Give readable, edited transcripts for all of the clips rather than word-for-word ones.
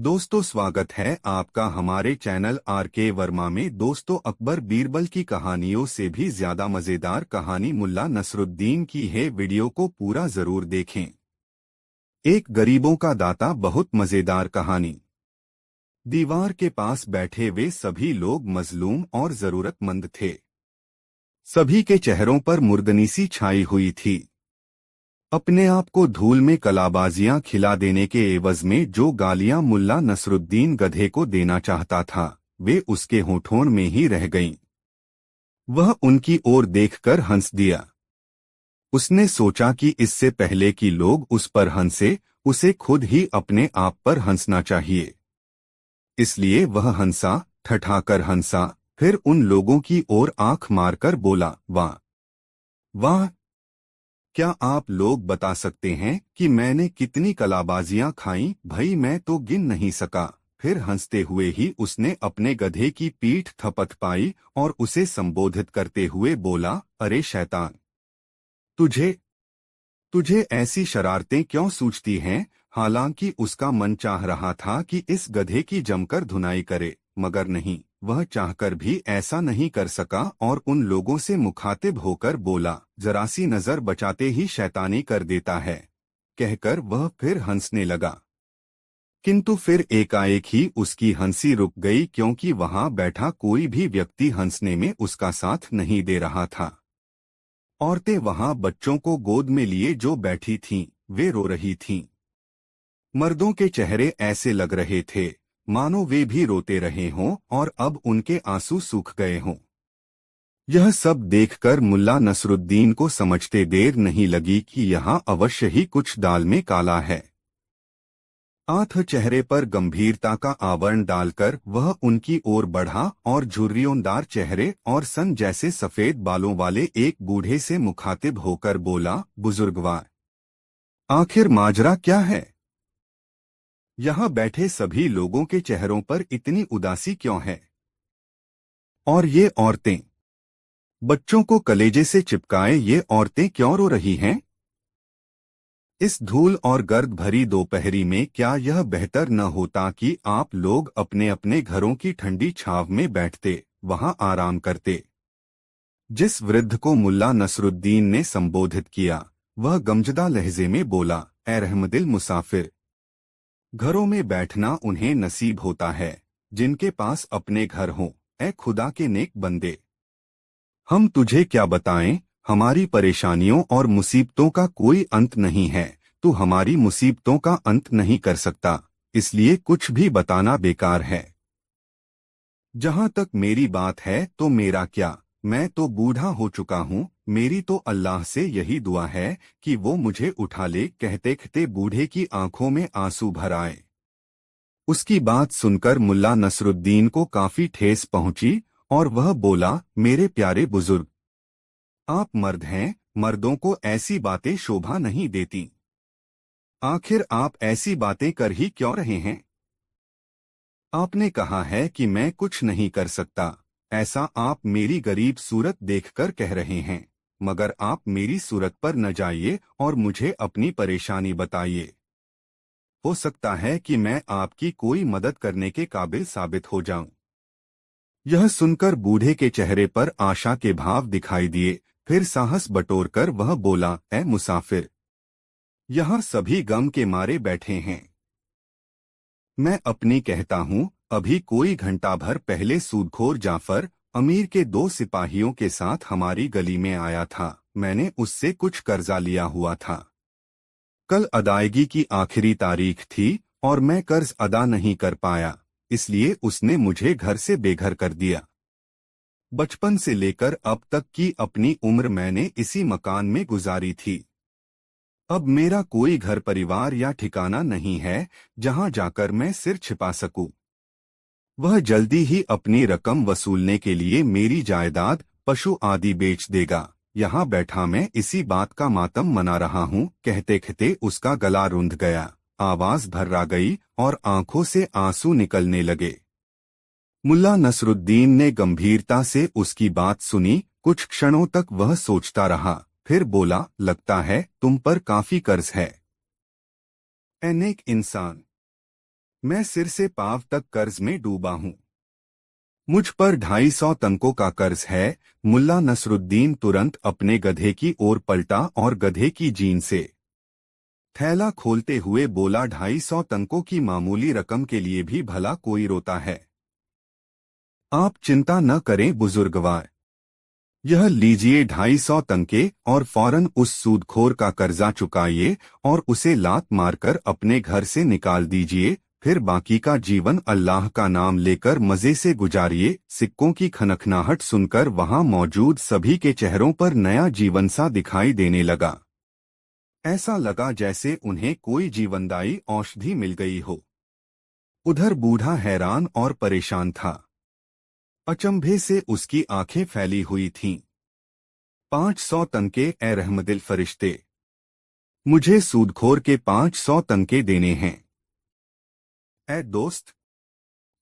दोस्तों, स्वागत है आपका हमारे चैनल आर.के. वर्मा में। दोस्तों, अकबर बीरबल की कहानियों से भी ज्यादा मजेदार कहानी मुल्ला नसरुद्दीन की है। वीडियो को पूरा जरूर देखें। एक गरीबों का दाता बहुत मजेदार कहानी। दीवार के पास बैठे वे सभी लोग मजलूम और जरूरतमंद थे। सभी के चेहरों पर मुर्दनी सी छाई हुई थी। अपने आप को धूल में कलाबाजियां खिला देने के एवज में जो गालियां मुल्ला नसरुद्दीन गधे को देना चाहता था, वे उसके होठों में ही रह गईं। वह उनकी ओर देखकर हंस दिया। उसने सोचा कि इससे पहले कि लोग उस पर हंसे, उसे खुद ही अपने आप पर हंसना चाहिए। इसलिए वह हंसा, ठठाकर हंसा, फिर उन लोगों की ओर आंख मारकर बोला, वाह वाह! क्या आप लोग बता सकते हैं कि मैंने कितनी कलाबाजियां खाई? भई मैं तो गिन नहीं सका। फिर हंसते हुए ही उसने अपने गधे की पीठ थपथपाई और उसे संबोधित करते हुए बोला, अरे शैतान! तुझे तुझे ऐसी शरारतें क्यों सूझती हैं? हालांकि उसका मन चाह रहा था कि इस गधे की जमकर धुनाई करे, मगर नहीं, वह चाहकर भी ऐसा नहीं कर सका और उन लोगों से मुखातिब होकर बोला, जरा सी नजर बचाते ही शैतानी कर देता है। कहकर वह फिर हंसने लगा। किंतु फिर एकाएक ही उसकी हंसी रुक गई, क्योंकि वहां बैठा कोई भी व्यक्ति हंसने में उसका साथ नहीं दे रहा था। औरतें वहां बच्चों को गोद में लिए जो बैठी थीं, वे रो रही थीं। मर्दों के चेहरे ऐसे लग रहे थे मानो वे भी रोते रहे हों और अब उनके आंसू सूख गए हों। यह सब देखकर मुल्ला नसरुद्दीन को समझते देर नहीं लगी कि यहाँ अवश्य ही कुछ दाल में काला है। आंख चेहरे पर गंभीरता का आवरण डालकर वह उनकी ओर बढ़ा और झुर्रियोंदार चेहरे और सन जैसे सफेद बालों वाले एक बूढ़े से मुखातिब होकर बोला, बुजुर्गवार, आखिर माजरा क्या है? यहाँ बैठे सभी लोगों के चेहरों पर इतनी उदासी क्यों है? और ये औरतें, बच्चों को कलेजे से चिपकाए ये औरतें क्यों रो रही हैं? इस धूल और गर्द भरी दोपहरी में क्या यह बेहतर न होता कि आप लोग अपने अपने घरों की ठंडी छांव में बैठते, वहां आराम करते? जिस वृद्ध को मुल्ला नसरुद्दीन ने संबोधित किया, वह गमजदा लहजे में बोला, ए रहमदिल मुसाफिर, घरों में बैठना उन्हें नसीब होता है जिनके पास अपने घर हों। ए खुदा के नेक बंदे, हम तुझे क्या बताएं, हमारी परेशानियों और मुसीबतों का कोई अंत नहीं है। तू हमारी मुसीबतों का अंत नहीं कर सकता, इसलिए कुछ भी बताना बेकार है। जहां तक मेरी बात है तो मेरा क्या, मैं तो बूढ़ा हो चुका हूँ। मेरी तो अल्लाह से यही दुआ है कि वो मुझे उठा ले। कहते कहते बूढ़े की आंखों में आंसू भर आए। उसकी बात सुनकर मुल्ला नसरुद्दीन को काफी ठेस पहुंची और वह बोला, मेरे प्यारे बुजुर्ग, आप मर्द हैं, मर्दों को ऐसी बातें शोभा नहीं देती। आखिर आप ऐसी बातें कर ही क्यों रहे हैं? आपने कहा है कि मैं कुछ नहीं कर सकता, ऐसा आप मेरी गरीब सूरत देखकर कह रहे हैं, मगर आप मेरी सूरत पर न जाइए और मुझे अपनी परेशानी बताइए। हो सकता है कि मैं आपकी कोई मदद करने के काबिल साबित हो जाऊं। यह सुनकर बूढ़े के चेहरे पर आशा के भाव दिखाई दिए। फिर साहस बटोरकर वह बोला, ए मुसाफिर, यहाँ सभी गम के मारे बैठे हैं। मैं अपनी कहता हूँ, अभी कोई घंटा भर पहले सूदखोर जाफर अमीर के 2 सिपाहियों के साथ हमारी गली में आया था। मैंने उससे कुछ कर्जा लिया हुआ था। कल अदायगी की आखिरी तारीख थी और मैं कर्ज अदा नहीं कर पाया, इसलिए उसने मुझे घर से बेघर कर दिया। बचपन से लेकर अब तक की अपनी उम्र मैंने इसी मकान में गुजारी थी। अब मेरा कोई घर परिवार या ठिकाना नहीं है जहां जाकर मैं सिर छिपा सकूं। वह जल्दी ही अपनी रकम वसूलने के लिए मेरी जायदाद, पशु आदि बेच देगा। यहाँ बैठा मैं इसी बात का मातम मना रहा हूँ। कहते कहते उसका गला रुंध गया, आवाज भर्रा गई और आंखों से आंसू निकलने लगे। मुल्ला नसरुद्दीन ने गंभीरता से उसकी बात सुनी। कुछ क्षणों तक वह सोचता रहा, फिर बोला, लगता है तुम पर काफी कर्ज है। ए नेक इंसान, मैं सिर से पांव तक कर्ज में डूबा हूँ। मुझ पर 250 तंकों का कर्ज है। मुल्ला नसरुद्दीन तुरंत अपने गधे की ओर पलटा और गधे की जीन से थैला खोलते हुए बोला, 250 तंकों की मामूली रकम के लिए भी भला कोई रोता है। आप चिंता न करें बुजुर्गवार, यह लीजिए 250 तंके और फौरन उस सूदखोर का कर्जा चुकाइए और उसे लात मारकर अपने घर से निकाल दीजिए। फिर बाकी का जीवन अल्लाह का नाम लेकर मजे से गुजारिए। सिक्कों की खनखनाहट सुनकर वहां मौजूद सभी के चेहरों पर नया जीवन सा दिखाई देने लगा। ऐसा लगा जैसे उन्हें कोई जीवनदायी औषधि मिल गई हो। उधर बूढ़ा हैरान और परेशान था। अचंभे से उसकी आंखें फैली हुई थीं। 500 तंके ए रहमदिल फरिश्ते, मुझे सूदखोर के 500 तंके देने हैं। ए दोस्त,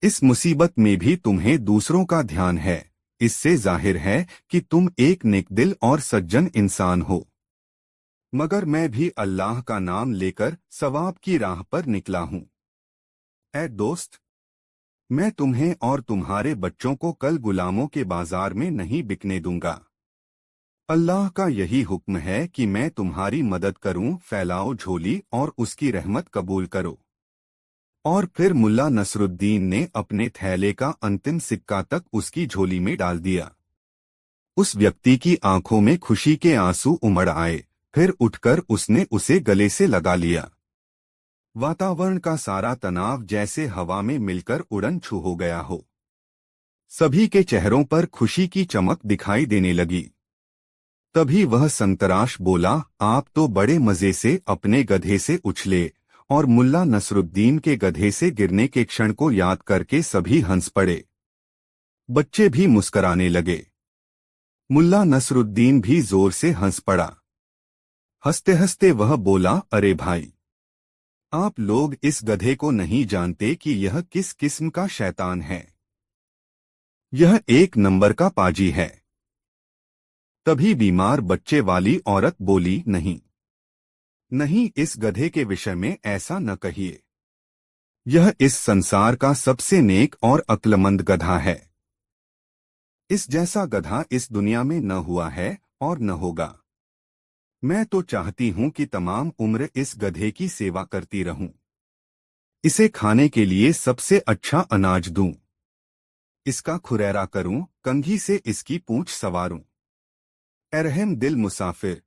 इस मुसीबत में भी तुम्हें दूसरों का ध्यान है। इससे जाहिर है कि तुम एक नेकदिल और सज्जन इंसान हो। मगर मैं भी अल्लाह का नाम लेकर सवाब की राह पर निकला हूँ। ए दोस्त, मैं तुम्हें और तुम्हारे बच्चों को कल गुलामों के बाजार में नहीं बिकने दूंगा। अल्लाह का यही हुक्म है कि मैं तुम्हारी मदद करूं। फैलाओ झोली और उसकी रहमत कबूल करो। और फिर मुल्ला नसरुद्दीन ने अपने थैले का अंतिम सिक्का तक उसकी झोली में डाल दिया। उस व्यक्ति की आंखों में खुशी के आंसू उमड़ आए। फिर उठकर उसने उसे गले से लगा लिया। वातावरण का सारा तनाव जैसे हवा में मिलकर उड़न छू हो गया हो। सभी के चेहरों पर खुशी की चमक दिखाई देने लगी। तभी वह संतराश बोला, आप तो बड़े मजे से अपने गधे से उछले और मुल्ला नसरुद्दीन के गधे से गिरने के क्षण को याद करके सभी हंस पड़े। बच्चे भी मुस्कराने लगे। मुल्ला नसरुद्दीन भी जोर से हंस पड़ा। हंसते हंसते वह बोला, अरे भाई, आप लोग इस गधे को नहीं जानते कि यह किस किस्म का शैतान है। यह एक नंबर का पाजी है। तभी बीमार बच्चे वाली औरत बोली, नहीं नहीं, इस गधे के विषय में ऐसा न कहिए। यह इस संसार का सबसे नेक और अक्लमंद गधा है। इस जैसा गधा इस दुनिया में न हुआ है और न होगा। मैं तो चाहती हूं कि तमाम उम्र इस गधे की सेवा करती रहूं। इसे खाने के लिए सबसे अच्छा अनाज दूं। इसका खुरैरा करूं, कंघी से इसकी पूंछ संवारूं। रहम दिल मुसाफिर,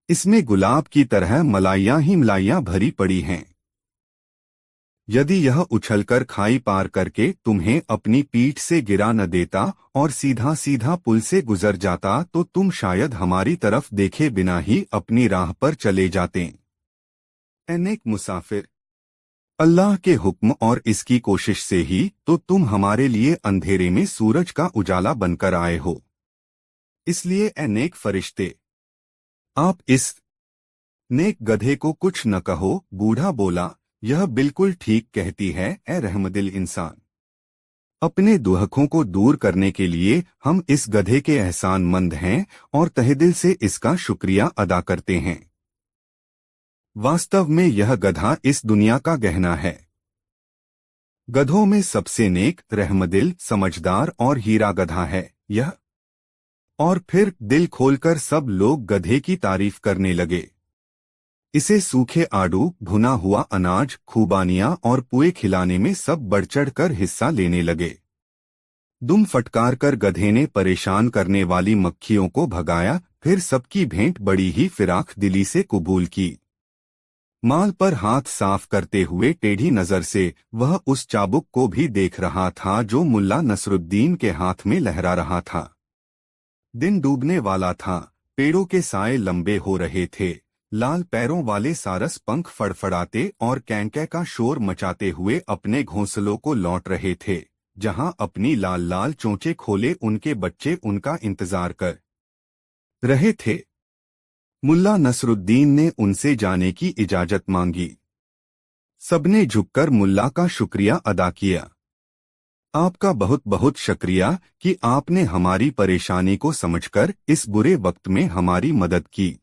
इसमें गुलाब की तरह मलाइयां ही मलाइयां भरी पड़ी हैं। यदि यह उछलकर खाई पार करके तुम्हें अपनी पीठ से गिरा न देता और सीधा सीधा पुल से गुजर जाता तो तुम शायद हमारी तरफ देखे बिना ही अपनी राह पर चले जाते। ए नेक मुसाफिर, अल्लाह के हुक्म और इसकी कोशिश से ही तो तुम हमारे लिए अंधेरे में सूरज का उजाला बनकर आए हो। इसलिए ए नेक फरिश्ते, आप इस नेक गधे को कुछ न कहो। बूढ़ा बोला, यह बिल्कुल ठीक कहती है ए रहमदिल इंसान। अपने दुहकों को दूर करने के लिए हम इस गधे के एहसानमंद हैं और तहेदिल से इसका शुक्रिया अदा करते हैं। वास्तव में यह गधा इस दुनिया का गहना है। गधों में सबसे नेक, रहमदिल, समझदार और हीरा गधा है यह। और फिर दिल खोलकर सब लोग गधे की तारीफ करने लगे। इसे सूखे आड़ू, भुना हुआ अनाज, खूबानियां और पुए खिलाने में सब बढ़-चढ़ कर हिस्सा लेने लगे। दुम फटकार कर गधे ने परेशान करने वाली मक्खियों को भगाया। फिर सबकी भेंट बड़ी ही फिराक दिली से कबूल की। माल पर हाथ साफ करते हुए टेढ़ी नजर से वह उस चाबुक को भी देख रहा था जो मुल्ला नसरुद्दीन के हाथ में लहरा रहा था। दिन डूबने वाला था। पेड़ों के साए लंबे हो रहे थे। लाल पैरों वाले सारस पंख फड़फड़ाते और कैंकै का शोर मचाते हुए अपने घोंसलों को लौट रहे थे, जहां अपनी लाल लाल चोंचे खोले उनके बच्चे उनका इंतजार कर रहे थे। मुल्ला नसरुद्दीन ने उनसे जाने की इजाजत मांगी। सबने झुककर मुल्ला का शुक्रिया अदा किया। आपका बहुत बहुत शुक्रिया कि आपने हमारी परेशानी को समझकर इस बुरे वक्त में हमारी मदद की।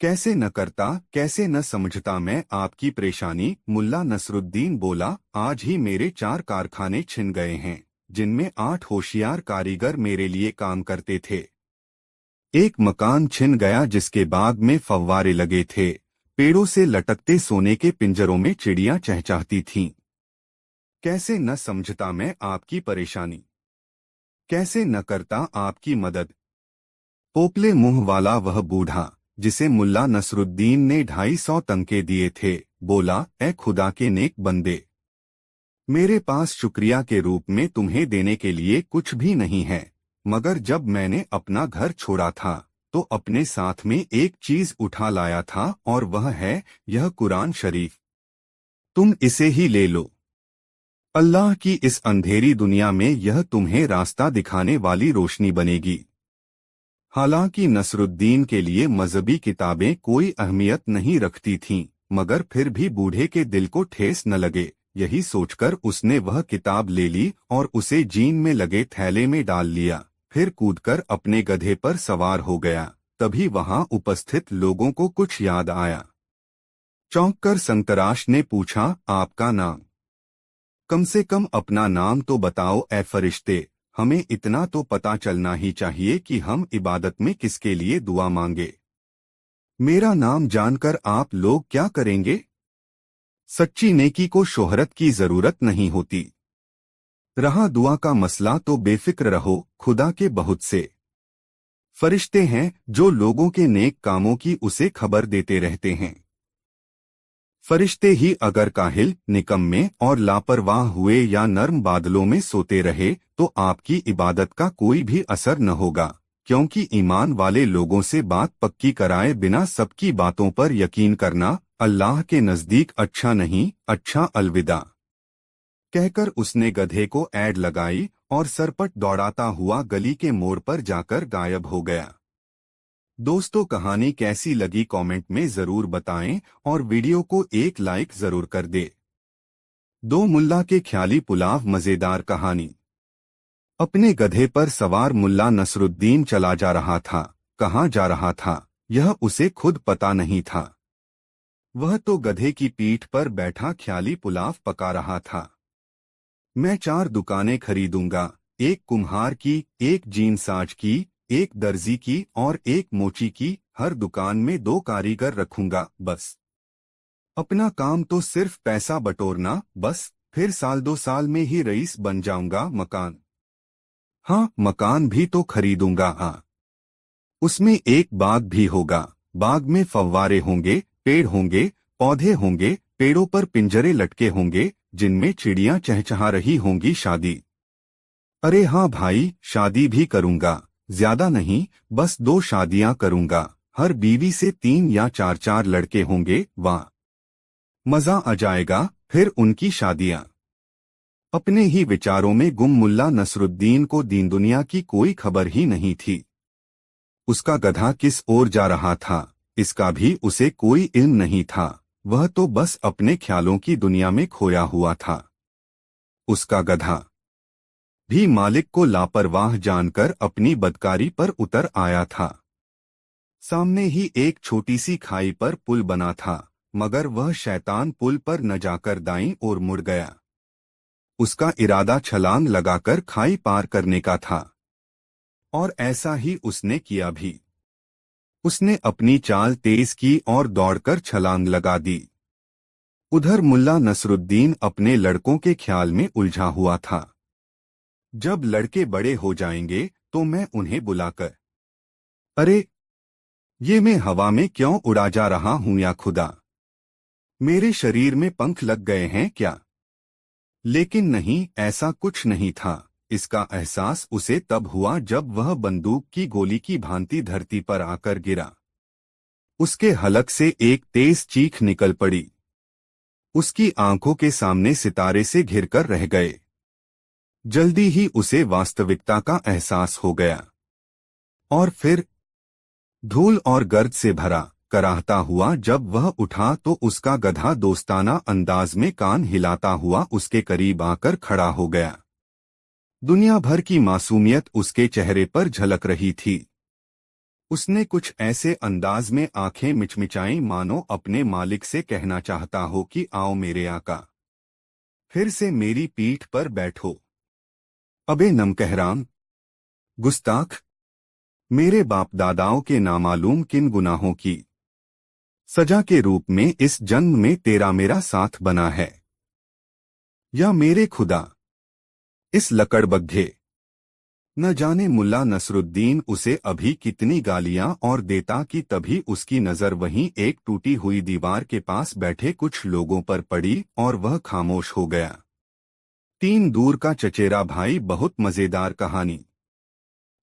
कैसे न करता, कैसे न समझता मैं आपकी परेशानी। मुल्ला नसरुद्दीन बोला, आज ही मेरे 4 कारखाने छिन गए हैं, जिनमें 8 होशियार कारीगर मेरे लिए काम करते थे। एक मकान छिन गया जिसके बाग में फव्वारे लगे थे, पेड़ों से लटकते सोने के पिंजरों में चिड़ियां चहचहाती थीं। कैसे न समझता मैं आपकी परेशानी, कैसे न करता आपकी मदद। पोपले मुंह वाला वह बूढ़ा, जिसे मुल्ला नसरुद्दीन ने 250 तंके दिए थे, बोला, ए खुदा के नेक बंदे, मेरे पास शुक्रिया के रूप में तुम्हें देने के लिए कुछ भी नहीं है, मगर जब मैंने अपना घर छोड़ा था तो अपने साथ में एक चीज उठा लाया था, और वह है यह कुरान शरीफ। तुम इसे ही ले लो। अल्लाह की इस अंधेरी दुनिया में यह तुम्हें रास्ता दिखाने वाली रोशनी बनेगी। हालांकि नसरुद्दीन के लिए मजहबी किताबें कोई अहमियत नहीं रखती थीं, मगर फिर भी बूढ़े के दिल को ठेस न लगे, यही सोचकर उसने वह किताब ले ली और उसे जीन में लगे थैले में डाल लिया। फिर कूदकर अपने गधे पर सवार हो गया। तभी वहां उपस्थित लोगों को कुछ याद आया। चौंककर संतराश ने पूछा, आपका नाम? कम से कम अपना नाम तो बताओ ए फरिश्ते, हमें इतना तो पता चलना ही चाहिए कि हम इबादत में किसके लिए दुआ मांगे। मेरा नाम जानकर आप लोग क्या करेंगे? सच्ची नेकी को शोहरत की जरूरत नहीं होती। रहा दुआ का मसला तो बेफिक्र रहो, खुदा के बहुत से फरिश्ते हैं जो लोगों के नेक कामों की उसे खबर देते रहते हैं। फरिश्ते ही अगर काहिल, निकम्मे और लापरवाह हुए या नर्म बादलों में सोते रहे तो आपकी इबादत का कोई भी असर न होगा, क्योंकि ईमान वाले लोगों से बात पक्की कराए बिना सबकी बातों पर यकीन करना अल्लाह के नजदीक अच्छा नहीं। अच्छा, अलविदा कहकर उसने गधे को ऐड लगाई और सरपट दौड़ाता हुआ गली के मोड़ पर जाकर गायब हो गया। दोस्तों, कहानी कैसी लगी कमेंट में जरूर बताएं और वीडियो को एक लाइक जरूर कर दे। दो मुल्ला के ख्याली पुलाव मजेदार कहानी। अपने गधे पर सवार मुल्ला नसरुद्दीन चला जा रहा था। कहाँ जा रहा था यह उसे खुद पता नहीं था। वह तो गधे की पीठ पर बैठा ख्याली पुलाव पका रहा था। मैं 4 दुकानें खरीदूंगा, एक कुम्हार की, एक जीनसाज की, एक दर्जी की और एक मोची की। हर दुकान में 2 कारीगर रखूंगा, बस। अपना काम तो सिर्फ पैसा बटोरना, बस। फिर साल 2 साल में ही रईस बन जाऊंगा। मकान, हाँ, मकान भी तो खरीदूंगा। हाँ, उसमें एक बाग भी होगा। बाग में फव्वारे होंगे, पेड़ होंगे, पौधे होंगे, पेड़ों पर पिंजरे लटके होंगे जिनमें चिड़ियां चहचहा रही होंगी। शादी, अरे हाँ भाई, शादी भी करूंगा। ज्यादा नहीं, बस 2 शादियां करूंगा। हर बीवी से 3 या 4 लड़के होंगे। वाह, मजा आ जाएगा। फिर उनकी शादियां। अपने ही विचारों में गुम मुल्ला नसरुद्दीन को दीन दुनिया की कोई खबर ही नहीं थी। उसका गधा किस ओर जा रहा था इसका भी उसे कोई इल्म नहीं था। वह तो बस अपने ख्यालों की दुनिया में खोया हुआ था। उसका गधा भी मालिक को लापरवाह जानकर अपनी बदकारी पर उतर आया था। सामने ही एक छोटी सी खाई पर पुल बना था, मगर वह शैतान पुल पर न जाकर दाईं ओर मुड़ गया। उसका इरादा छलांग लगाकर खाई पार करने का था, और ऐसा ही उसने किया भी। उसने अपनी चाल तेज की और दौड़कर छलांग लगा दी। उधर मुल्ला नसरुद्दीन अपने लड़कों के ख्याल में उलझा हुआ था। जब लड़के बड़े हो जाएंगे तो मैं उन्हें बुलाकर, अरे ये मैं हवा में क्यों उड़ा जा रहा हूं या खुदा, मेरे शरीर में पंख लग गए हैं क्या? लेकिन नहीं, ऐसा कुछ नहीं था। इसका एहसास उसे तब हुआ जब वह बंदूक की गोली की भांति धरती पर आकर गिरा। उसके हलक से एक तेज चीख निकल पड़ी। उसकी आंखों के सामने सितारे से घिरकर रह गए। जल्दी ही उसे वास्तविकता का एहसास हो गया, और फिर धूल और गर्द से भरा कराहता हुआ जब वह उठा तो उसका गधा दोस्ताना अंदाज में कान हिलाता हुआ उसके करीब आकर खड़ा हो गया। दुनिया भर की मासूमियत उसके चेहरे पर झलक रही थी। उसने कुछ ऐसे अंदाज में आंखें मिचमिचाई मानो अपने मालिक से कहना चाहता हो कि आओ मेरे आका, फिर से मेरी पीठ पर बैठो। अबे नमकहराम, गुस्ताख, मेरे बाप दादाओं के नामालूम किन गुनाहों की सजा के रूप में इस जन्म में तेरा मेरा साथ बना है। या मेरे खुदा, इस लकड़बग्घे, न जाने मुल्ला नसरुद्दीन उसे अभी कितनी गालियां और देता कि तभी उसकी नजर वहीं एक टूटी हुई दीवार के पास बैठे कुछ लोगों पर पड़ी और वह खामोश हो गया। 3 दूर का चचेरा भाई। बहुत मजेदार कहानी।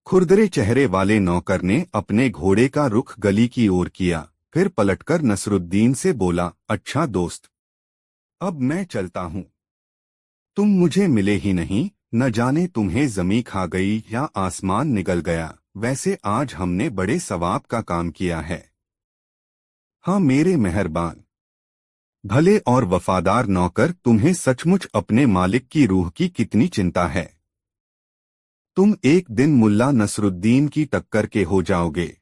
खुरदरे चेहरे वाले नौकर ने अपने घोड़े का रुख गली की ओर किया, फिर पलटकर नसरुद्दीन से बोला, अच्छा दोस्त, अब मैं चलता हूँ। तुम मुझे मिले ही नहीं, न जाने तुम्हें जमी खा गई या आसमान निगल गया। वैसे आज हमने बड़े सवाब का काम किया है। हाँ मेरे मेहरबान, भले और वफादार नौकर, तुम्हें सचमुच अपने मालिक की रूह की कितनी चिंता है। तुम एक दिन मुल्ला नसरुद्दीन की टक्कर के हो जाओगे।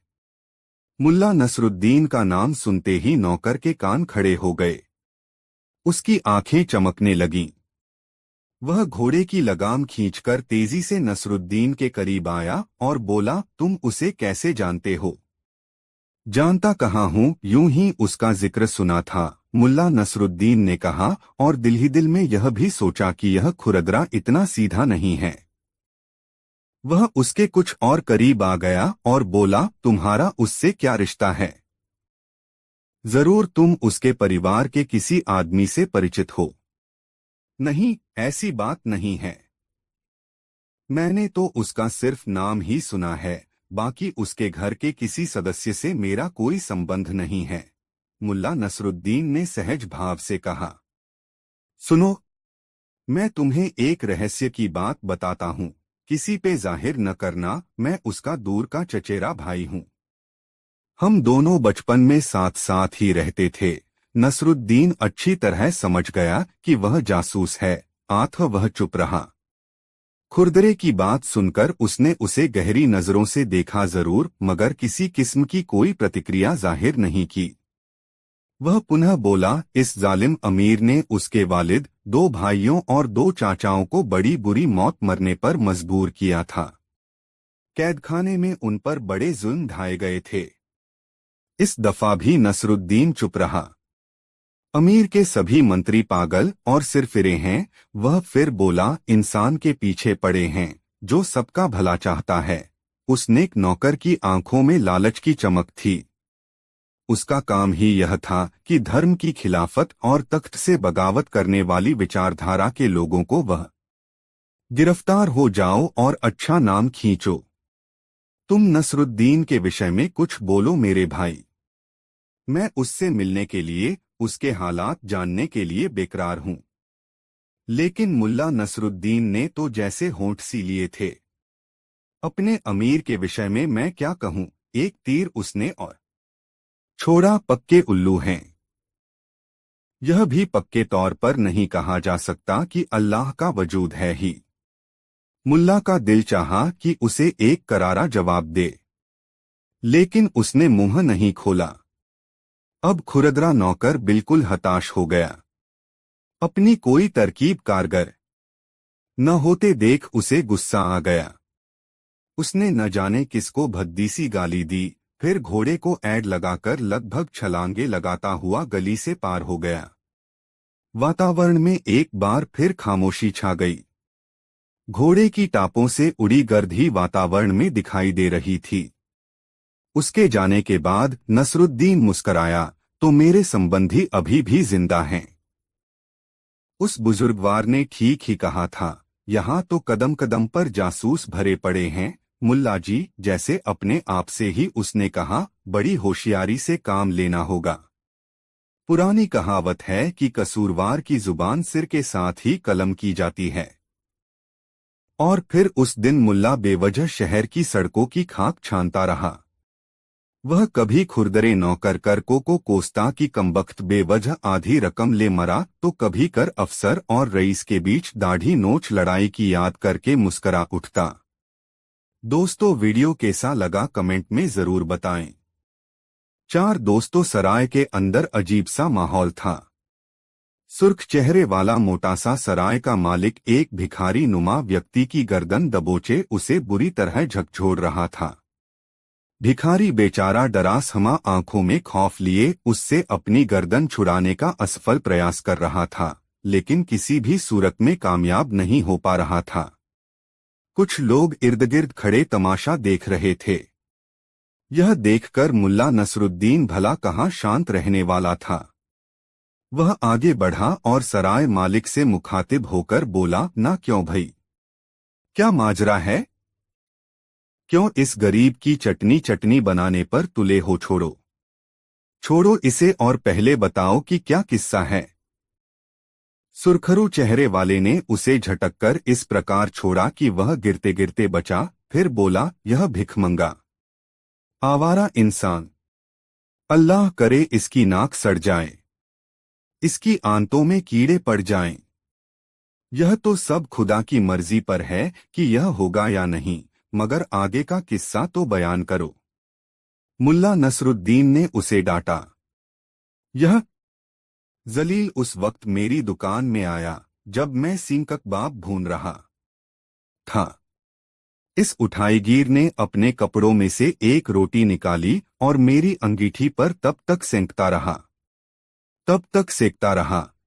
मुल्ला नसरुद्दीन का नाम सुनते ही नौकर के कान खड़े हो गए। उसकी आंखें चमकने लगीं। वह घोड़े की लगाम खींचकर तेजी से नसरुद्दीन के करीब आया और बोला, तुम उसे कैसे जानते हो? जानता कहाँ हूँ, यूं ही उसका जिक्र सुना था, मुल्ला नसरुद्दीन ने कहा, और दिल ही दिल में यह भी सोचा कि यह खुरदरा इतना सीधा नहीं है। वह उसके कुछ और करीब आ गया और बोला, तुम्हारा उससे क्या रिश्ता है? जरूर तुम उसके परिवार के किसी आदमी से परिचित हो। नहीं, ऐसी बात नहीं है। मैंने तो उसका सिर्फ नाम ही सुना है, बाकी उसके घर के किसी सदस्य से मेरा कोई संबंध नहीं है। मुल्ला नसरुद्दीन ने सहज भाव से कहा। सुनो, मैं तुम्हें एक रहस्य की बात बताता हूँ, किसी पे जाहिर न करना, मैं उसका दूर का चचेरा भाई हूँ। हम दोनों बचपन में साथ साथ ही रहते थे। नसरुद्दीन अच्छी तरह समझ गया कि वह जासूस है, अतः वह चुप रहा। खुरदरे की बात सुनकर उसने उसे गहरी नजरों से देखा जरूर, मगर किसी किस्म की कोई प्रतिक्रिया जाहिर नहीं की। वह पुनः बोला, इस जालिम अमीर ने उसके वालिद, 2 भाइयों और 2 चाचाओं को बड़ी बुरी मौत मरने पर मजबूर किया था। कैदखाने में उन पर बड़े जुल्म ढाए गए थे। इस दफा भी नसरुद्दीन चुप रहा। अमीर के सभी मंत्री पागल और सिरफिरे हैं। वह फिर बोला, इंसान के पीछे पड़े हैं जो सबका भला चाहता है। उस नेक नौकर की आंखों में लालच की चमक थी। उसका काम ही यह था कि धर्म की खिलाफत और तख्त से बगावत करने वाली विचारधारा के लोगों को वह गिरफ्तार हो जाओ और अच्छा नाम खींचो। तुम नसरुद्दीन के विषय में कुछ बोलो मेरे भाई। मैं उससे मिलने के लिए, उसके हालात जानने के लिए बेकरार हूँ। लेकिन मुल्ला नसरुद्दीन ने तो जैसे होंठ सी लिए थे। अपने अमीर के विषय में मैं क्या कहूँ, एक तीर उसने और छोड़ा, पक्के उल्लू हैं। यह भी पक्के तौर पर नहीं कहा जा सकता कि अल्लाह का वजूद है ही। मुल्ला का दिल चाहा कि उसे एक करारा जवाब दे, लेकिन उसने मुंह नहीं खोला। अब खुरदरा नौकर बिल्कुल हताश हो गया। अपनी कोई तरकीब कारगर न होते देख उसे गुस्सा आ गया। उसने न जाने किसको भद्दी सी गाली दी, फिर घोड़े को ऐड लगाकर लगभग छलांगे लगाता हुआ गली से पार हो गया। वातावरण में एक बार फिर खामोशी छा गई। घोड़े की टापों से उड़ी गर्द ही वातावरण में दिखाई दे रही थी। उसके जाने के बाद नसरुद्दीन मुस्कराया, तो मेरे संबंधी अभी भी जिंदा हैं। उस बुजुर्गवार ने ठीक ही कहा था, यहाँ तो कदम कदम पर जासूस भरे पड़े हैं। मुल्ला जी, जैसे अपने आप से ही उसने कहा, बड़ी होशियारी से काम लेना होगा। पुरानी कहावत है कि कसूरवार की जुबान सिर के साथ ही कलम की जाती है। और फिर उस दिन मुल्ला बेवजह शहर की सड़कों की खाक छानता रहा। वह कभी खुरदरे नौकर करको को कोसता कि कमबख्त बेवजह आधी रकम ले मरा, तो कभी कर अफसर और रईस के बीच दाढ़ी नोच लड़ाई की याद करके मुस्करा उठता। दोस्तों वीडियो कैसा लगा कमेंट में जरूर बताएं। 4 दोस्तों सराय के अंदर अजीब सा माहौल था। सुर्ख चेहरे वाला मोटा सा सराय का मालिक एक भिखारी नुमा व्यक्ति की गर्दन दबोचे उसे बुरी तरह झकझोर रहा था। भिखारी बेचारा डरासमा आंखों में खौफ लिए उससे अपनी गर्दन छुड़ाने का असफल प्रयास कर रहा था, लेकिन किसी भी सूरत में कामयाब नहीं हो पा रहा था। कुछ लोग इर्द-गिर्द खड़े तमाशा देख रहे थे। यह देखकर मुल्ला नसरुद्दीन भला कहाँ शांत रहने वाला था। वह आगे बढ़ा और सराय मालिक से मुखातिब होकर बोला, ना क्यों भई, क्या माजरा है? क्यों इस गरीब की चटनी चटनी बनाने पर तुले हो? छोड़ो छोड़ो इसे और पहले बताओ कि क्या किस्सा है। सुरखरू चेहरे वाले ने उसे झटककर इस प्रकार छोड़ा कि वह गिरते गिरते बचा। फिर बोला, यह भिखमंगा आवारा इंसान, अल्लाह करे इसकी नाक सड़ जाए, इसकी आंतों में कीड़े पड़ जाएं। यह तो सब खुदा की मर्जी पर है कि यह होगा या नहीं, मगर आगे का किस्सा तो बयान करो। मुल्ला नसरुद्दीन ने उसे डांटा। यह जलील उस वक्त मेरी दुकान में आया जब मैं सींग कबाब भून रहा था। इस उठाईगीर ने अपने कपड़ों में से एक रोटी निकाली और मेरी अंगीठी पर तब तक सेंकता रहा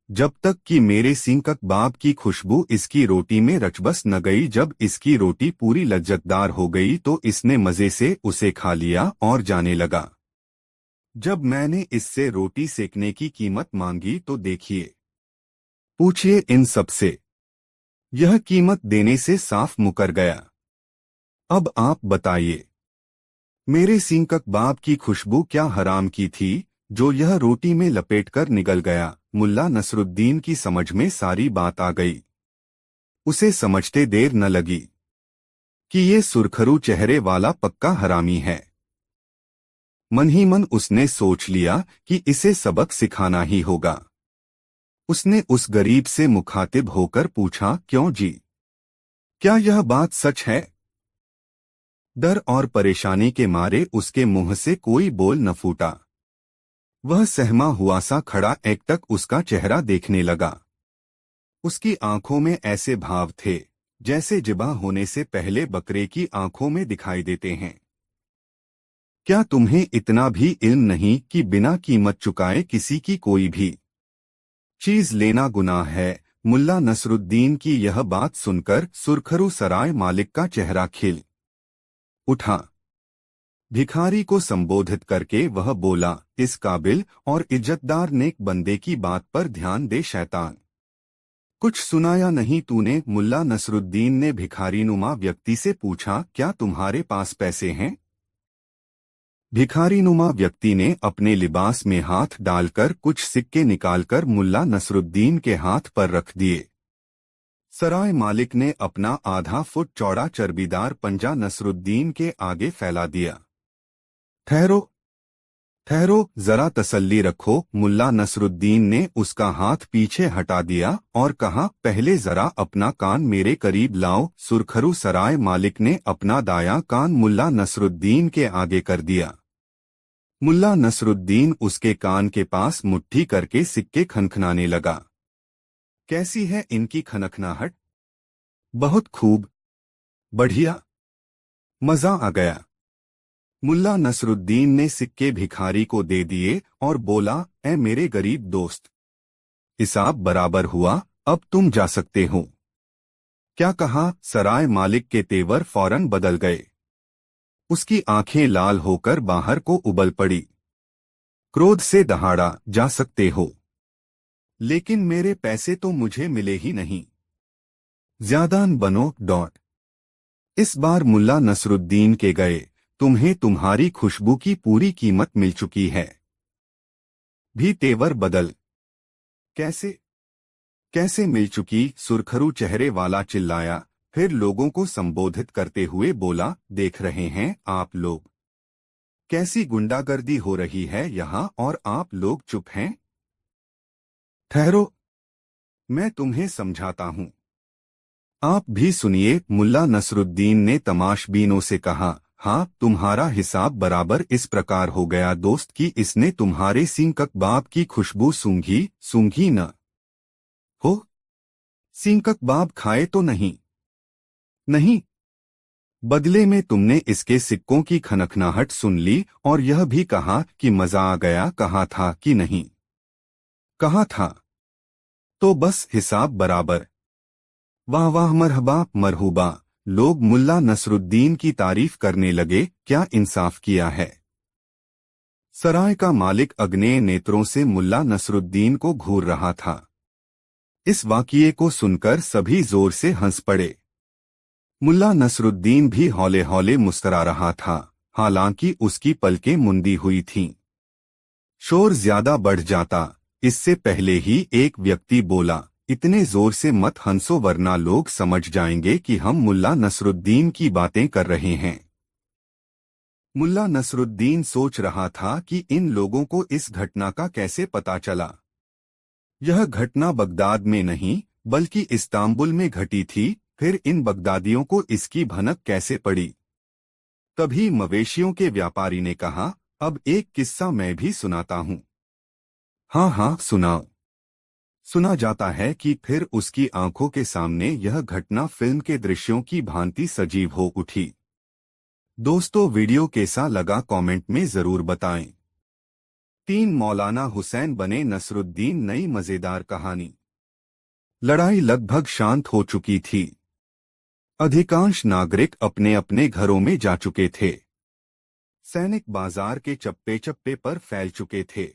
जब तक कि मेरे सींग कबाब की खुशबू इसकी रोटी में रचबस न गई। जब इसकी रोटी पूरी लज्जतदार हो गई तो इसने मजे से उसे खा लिया और जाने लगा। जब मैंने इससे रोटी सेकने की कीमत मांगी तो पूछिए इन सब से, यह कीमत देने से साफ मुकर गया। अब आप बताइए, मेरे सींग कबाब की खुशबू क्या हराम की थी जो यह रोटी में लपेटकर निगल गया। मुल्ला नसरुद्दीन की समझ में सारी बात आ गई। उसे समझते देर न लगी कि ये सुरखरू चेहरे वाला पक्का हरामी है। मन ही मन उसने सोच लिया कि इसे सबक सिखाना ही होगा। उसने उस गरीब से मुखातिब होकर पूछा, क्यों जी, क्या यह बात सच है? डर और परेशानी के मारे उसके मुंह से कोई बोल न फूटा। वह सहमा हुआ सा खड़ा एकटक उसका चेहरा देखने लगा। उसकी आंखों में ऐसे भाव थे जैसे जिबा होने से पहले बकरे की आंखों में दिखाई देते हैं। क्या तुम्हें इतना भी इल्म नहीं कि बिना कीमत चुकाए किसी की कोई भी चीज लेना गुनाह है? मुल्ला नसरुद्दीन की यह बात सुनकर सुरखरू सराय मालिक का चेहरा खिल उठा। भिखारी को संबोधित करके वह बोला, इस काबिल और इज्जतदार नेक बंदे की बात पर ध्यान दे शैतान। कुछ सुनाया नहीं तूने? मुल्ला नसरुद्दीन ने भिखारीनुमा व्यक्ति से पूछा, क्या तुम्हारे पास पैसे हैं? भिखारीनुमा व्यक्ति ने अपने लिबास में हाथ डालकर कुछ सिक्के निकालकर मुल्ला नसरुद्दीन के हाथ पर रख दिए। सराय मालिक ने अपना आधा फुट चौड़ा चर्बीदार पंजा नसरुद्दीन के आगे फैला दिया। ठहरो ठहरो, जरा तसल्ली रखो। मुल्ला नसरुद्दीन ने उसका हाथ पीछे हटा दिया और कहा, पहले जरा अपना कान मेरे करीब लाओ। सुरखरू सराय मालिक ने अपना दायां कान मुल्ला नसरुद्दीन के आगे कर दिया। मुल्ला नसरुद्दीन उसके कान के पास मुट्ठी करके सिक्के खनखनाने लगा। कैसी है इनकी खनखनाहट? बहुत खूब, बढ़िया, मजा आ गया। मुल्ला नसरुद्दीन ने सिक्के भिखारी को दे दिए और बोला, ऐ मेरे गरीब दोस्त, हिसाब बराबर हुआ, अब तुम जा सकते हो। क्या कहा? सराय मालिक के तेवर फौरन बदल गए। उसकी आंखें लाल होकर बाहर को उबल पड़ी। क्रोध से दहाड़ा, जा सकते हो, लेकिन मेरे पैसे तो मुझे मिले ही नहीं। ज्यादान बनो डॉट। इस बार मुल्ला नसरुद्दीन के गए, तुम्हें तुम्हारी खुशबू की पूरी कीमत मिल चुकी है। भी तेवर बदल। कैसे कैसे मिल चुकी? सुरखरू चेहरे वाला चिल्लाया। फिर लोगों को संबोधित करते हुए बोला, देख रहे हैं आप लोग कैसी गुंडागर्दी हो रही है यहाँ, और आप लोग चुप हैं? ठहरो, मैं तुम्हें समझाता हूँ। आप भी सुनिए। मुल्ला नसरुद्दीन ने तमाशबीनों से कहा, हाँ तुम्हारा हिसाब बराबर इस प्रकार हो गया दोस्त कि इसने तुम्हारे सींग कबाब की खुशबू सूंघी सूंघी न हो। सींग कबाब खाए तो नहीं? नहीं। बदले में तुमने इसके सिक्कों की खनखनाहट सुन ली और यह भी कहा कि मजा आ गया। कहा था कि नहीं? कहा था। तो बस हिसाब बराबर। वाह वाह, मरहबा मरहूबा। लोग मुल्ला नसरुद्दीन की तारीफ करने लगे। क्या इंसाफ किया है। सराय का मालिक अग्नेय नेत्रों से मुल्ला नसरुद्दीन को घूर रहा था। इस वाकिये को सुनकर सभी जोर से हंस पड़े। मुल्ला नसरुद्दीन भी हौले हौले मुस्करा रहा था, हालांकि उसकी पलकें मुंदी हुई थीं। शोर ज्यादा बढ़ जाता इससे पहले ही एक व्यक्ति बोला, इतने जोर से मत हंसो वरना लोग समझ जाएंगे कि हम मुल्ला नसरुद्दीन की बातें कर रहे हैं। मुल्ला नसरुद्दीन सोच रहा था कि इन लोगों को इस घटना का कैसे पता चला। यह घटना बगदाद में नहीं बल्कि इस्तांबुल में घटी थी। फिर इन बगदादियों को इसकी भनक कैसे पड़ी। तभी मवेशियों के व्यापारी ने कहा, अब एक किस्सा मैं भी सुनाता हूँ। हाँ हाँ सुनाओ। सुना जाता है कि फिर उसकी आंखों के सामने यह घटना फिल्म के दृश्यों की भांति सजीव हो उठी। दोस्तों वीडियो कैसा लगा कमेंट में जरूर बताएं। 3 मौलाना हुसैन बने नसरुद्दीन, नई मजेदार कहानी। लड़ाई लगभग शांत हो चुकी थी। अधिकांश नागरिक अपने अपने घरों में जा चुके थे। सैनिक बाजार के चप्पे चप्पे पर फैल चुके थे।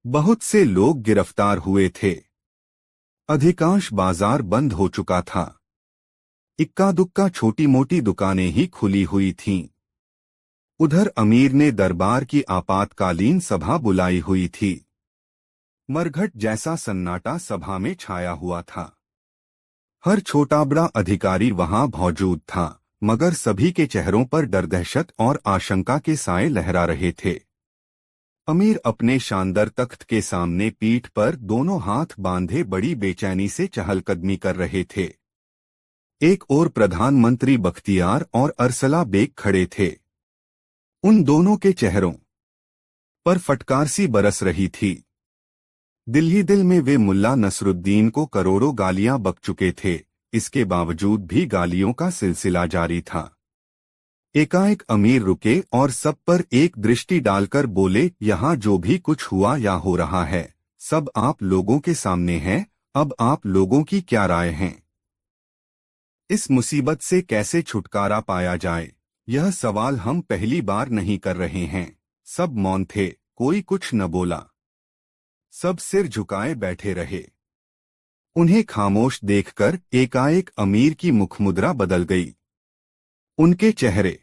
बहुत से लोग गिरफ्तार हुए थे। अधिकांश बाजार बंद हो चुका था। इक्का दुक्का छोटी मोटी दुकानें ही खुली हुई थीं। उधर अमीर ने दरबार की आपातकालीन सभा बुलाई हुई थी। मरघट जैसा सन्नाटा सभा में छाया हुआ था। हर छोटा बड़ा अधिकारी वहां मौजूद था, मगर सभी के चेहरों पर डर, दहशत और आशंका के साए लहरा रहे थे। अमीर अपने शानदार तख्त के सामने पीठ पर दोनों हाथ बांधे बड़ी बेचैनी से चहलकदमी कर रहे थे। एक और प्रधानमंत्री बख्तियार और अरसला बेग खड़े थे। उन दोनों के चेहरों पर फटकार सी बरस रही थी। दिल ही दिल में वे मुल्ला नसरुद्दीन को करोड़ों गालियां बक चुके थे। इसके बावजूद भी गालियों का सिलसिला जारी था। एकाएक अमीर रुके और सब पर एक दृष्टि डालकर बोले, यहाँ जो भी कुछ हुआ या हो रहा है सब आप लोगों के सामने है। अब आप लोगों की क्या राय है। इस मुसीबत से कैसे छुटकारा पाया जाए, यह सवाल हम पहली बार नहीं कर रहे हैं। सब मौन थे, कोई कुछ न बोला। सब सिर झुकाए बैठे रहे। उन्हें खामोश देखकर एकाएक अमीर की मुखमुद्रा बदल गई। उनके चेहरे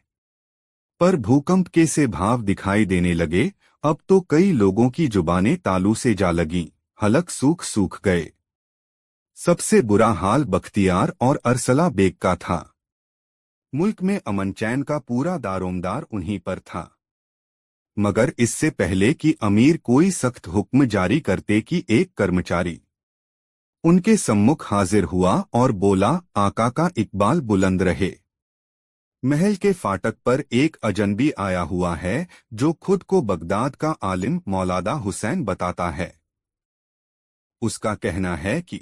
पर भूकंप के से भाव दिखाई देने लगे। अब तो कई लोगों की जुबानें तालू से जा लगीं, हलक सूख सूख गए। सबसे बुरा हाल बख्तियार और अरसला बेग का था। मुल्क में अमन चैन का पूरा दारोमदार उन्हीं पर था। मगर इससे पहले कि अमीर कोई सख्त हुक्म जारी करते कि एक कर्मचारी उनके सम्मुख हाजिर हुआ और बोला, आका का इकबाल बुलंद रहे। महल के फाटक पर एक अजनबी आया हुआ है जो खुद को बगदाद का आलिम मौलाना हुसैन बताता है। उसका कहना है कि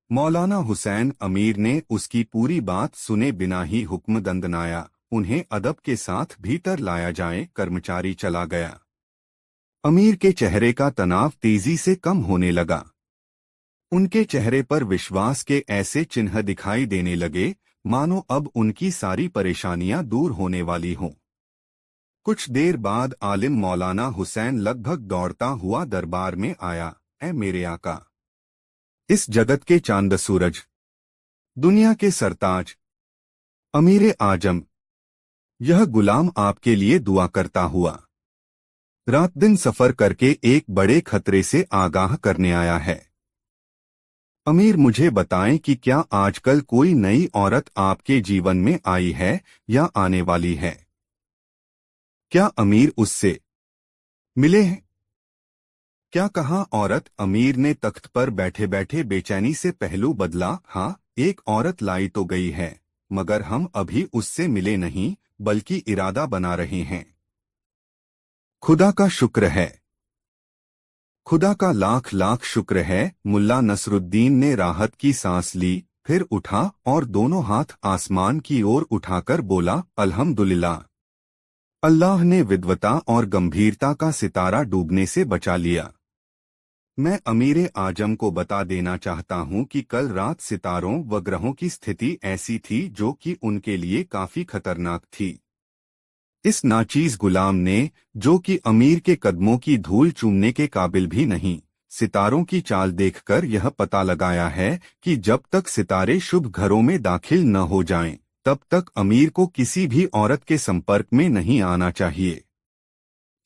मौलाना हुसैन। अमीर ने उसकी पूरी बात सुने बिना ही हुक्म दंदनाया, उन्हें अदब के साथ भीतर लाया जाए। कर्मचारी चला गया। अमीर के चेहरे का तनाव तेजी से कम होने लगा। उनके चेहरे पर विश्वास के ऐसे चिन्ह दिखाई देने लगे मानो अब उनकी सारी परेशानियां दूर होने वाली हों। कुछ देर बाद आलिम मौलाना हुसैन लगभग दौड़ता हुआ दरबार में आया। ऐ मेरे आका, इस जगत के चांद सूरज, दुनिया के सरताज, अमीर आजम, यह गुलाम आपके लिए दुआ करता हुआ रात दिन सफर करके एक बड़े खतरे से आगाह करने आया है। अमीर मुझे बताएं कि क्या आजकल कोई नई औरत आपके जीवन में आई है या आने वाली है। क्या अमीर उससे मिले हैं। क्या कहा औरत। अमीर ने तख्त पर बैठे बैठे बेचैनी से पहलू बदला। हाँ, एक औरत लाई तो गई है, मगर हम अभी उससे मिले नहीं, बल्कि इरादा बना रहे हैं। खुदा का शुक्र है। खुदा का लाख लाख शुक्र है। मुल्ला नसरुद्दीन ने राहत की सांस ली, फिर उठा और दोनों हाथ आसमान की ओर उठाकर बोला, अल्हम्दुलिल्लाह। अल्लाह ने विद्वता और गंभीरता का सितारा डूबने से बचा लिया। मैं अमीर आजम को बता देना चाहता हूं कि कल रात सितारों व ग्रहों की स्थिति ऐसी थी जो कि उनके लिए काफी खतरनाक थी। इस नाचीज गुलाम ने, जो कि अमीर के कदमों की धूल चूमने के काबिल भी नहीं, सितारों की चाल देखकर यह पता लगाया है कि जब तक सितारे शुभ घरों में दाखिल न हो जाएं, तब तक अमीर को किसी भी औरत के संपर्क में नहीं आना चाहिए।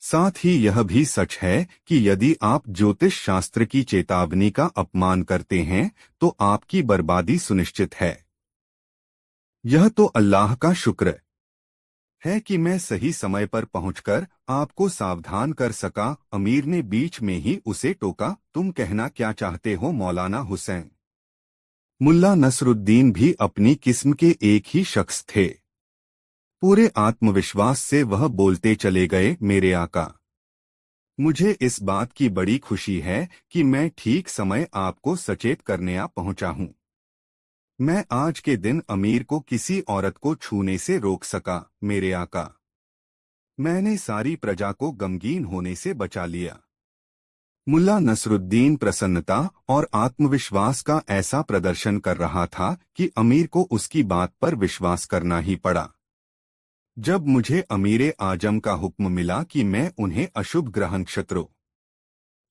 साथ ही यह भी सच है कि यदि आप ज्योतिष शास्त्र की चेतावनी का अपमान करते हैं तो आपकी बर्बादी सुनिश्चित है। यह तो अल्लाह का शुक्र है कि मैं सही समय पर पहुंचकर आपको सावधान कर सका। अमीर ने बीच में ही उसे टोका, तुम कहना क्या चाहते हो मौलाना हुसैन? मुल्ला नसरुद्दीन भी अपनी किस्म के एक ही शख्स थे। पूरे आत्मविश्वास से वह बोलते चले गए, मेरे आका, मुझे इस बात की बड़ी खुशी है कि मैं ठीक समय आपको सचेत करने आ पहुंचा हूं। मैं आज के दिन अमीर को किसी औरत को छूने से रोक सका, मेरे आका। मैंने सारी प्रजा को गमगीन होने से बचा लिया। मुल्ला नसरुद्दीन प्रसन्नता और आत्मविश्वास का ऐसा प्रदर्शन कर रहा था कि अमीर को उसकी बात पर विश्वास करना ही पड़ा। जब मुझे अमीर आजम का हुक्म मिला कि मैं उन्हें अशुभ ग्रह नक्षत्रों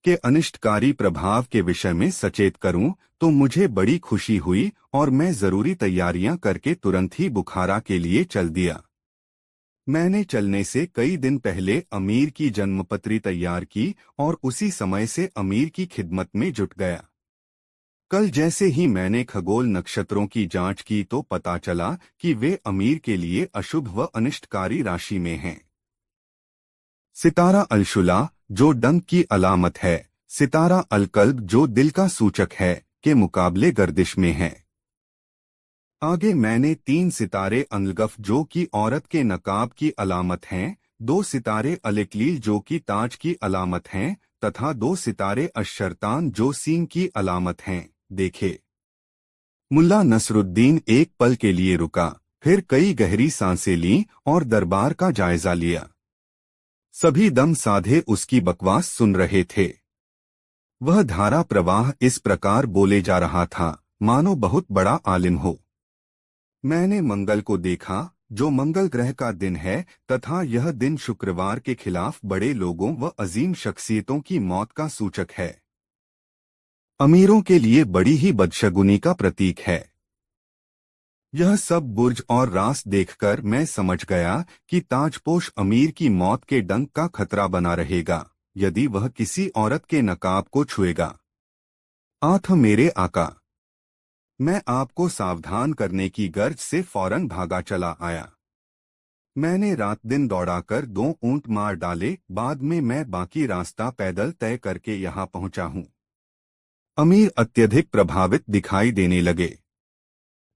के अनिष्टकारी प्रभाव के विषय में सचेत करूं, तो मुझे बड़ी खुशी हुई और मैं जरूरी तैयारियां करके तुरंत ही बुखारा के लिए चल दिया। मैंने चलने से कई दिन पहले अमीर की जन्मपत्री तैयार की और उसी समय से अमीर की खिदमत में जुट गया। कल जैसे ही मैंने खगोल नक्षत्रों की जांच की तो पता चला कि वे अमीर के लिए अशुभ व अनिष्टकारी राशि में हैं। सितारा अलशुला, जो डंक की अलामत है, सितारा अलकल्ब, जो दिल का सूचक है, के मुकाबले गर्दिश में है। आगे मैंने 3 सितारे अनलगफ, जो कि औरत के नकाब की अलामत हैं, 2 सितारे अलिकलील, जो कि ताज की अलामत हैं, तथा 2 सितारे अशरतान, जो सींग की अलामत हैं, देखे। मुल्ला नसरुद्दीन एक पल के लिए रुका, फिर कई गहरी सांसें लीं और दरबार का जायजा लिया। सभी दम साधे उसकी बकवास सुन रहे थे। वह धारा प्रवाह इस प्रकार बोले जा रहा था मानो बहुत बड़ा आलिम हो। मैंने मंगल को देखा, जो मंगल ग्रह का दिन है, तथा यह दिन शुक्रवार के खिलाफ बड़े लोगों व अजीम शख्सियतों की मौत का सूचक है। अमीरों के लिए बड़ी ही बदशगुनी का प्रतीक है। यह सब बुर्ज और रास देखकर मैं समझ गया कि ताजपोश अमीर की मौत के डंक का खतरा बना रहेगा यदि वह किसी औरत के नकाब को छुएगा। आठ मेरे आका, मैं आपको सावधान करने की गर्ज से फौरन भागा चला आया। मैंने रात दिन दौड़ाकर 2 ऊंट मार डाले, बाद में मैं बाकी रास्ता पैदल तय करके यहाँ पहुंचा हूँ। अमीर अत्यधिक प्रभावित दिखाई देने लगे।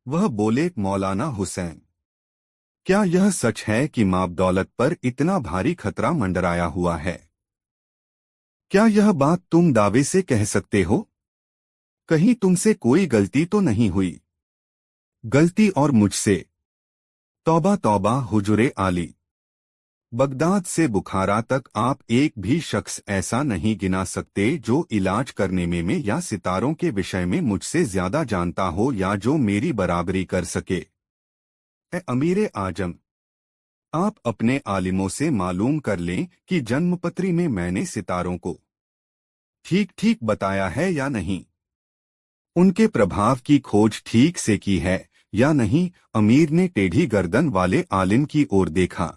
वह बोले, मौलाना हुसैन, क्या यह सच है कि माँ दौलत पर इतना भारी खतरा मंडराया हुआ है? क्या यह बात तुम दावे से कह सकते हो? कहीं तुमसे कोई गलती तो नहीं हुई? गलती और मुझसे? तौबा तौबा हुजूरे आली। बगदाद से बुखारा तक आप एक भी शख्स ऐसा नहीं गिना सकते जो इलाज करने में या सितारों के विषय में मुझसे ज्यादा जानता हो या जो मेरी बराबरी कर सके। ए अमीर आजम, आप अपने आलिमों से मालूम कर लें कि जन्मपत्री में मैंने सितारों को ठीक ठीक बताया है या नहीं, उनके प्रभाव की खोज ठीक से की है या नहीं। अमीर ने टेढ़ी गर्दन वाले आलिम की ओर देखा।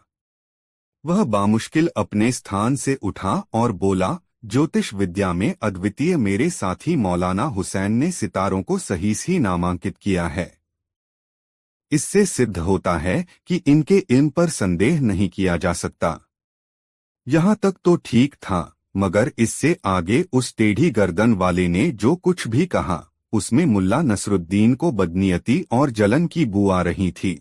वह बामुश्किल अपने स्थान से उठा और बोला, ज्योतिष विद्या में अद्वितीय मेरे साथी मौलाना हुसैन ने सितारों को सही ही नामांकित किया है। इससे सिद्ध होता है कि इनके इल्म पर संदेह नहीं किया जा सकता। यहाँ तक तो ठीक था, मगर इससे आगे उस टेढ़ी गर्दन वाले ने जो कुछ भी कहा उसमें मुल्ला नसरुद्दीन को बदनीयती और जलन की बू आ रही थी।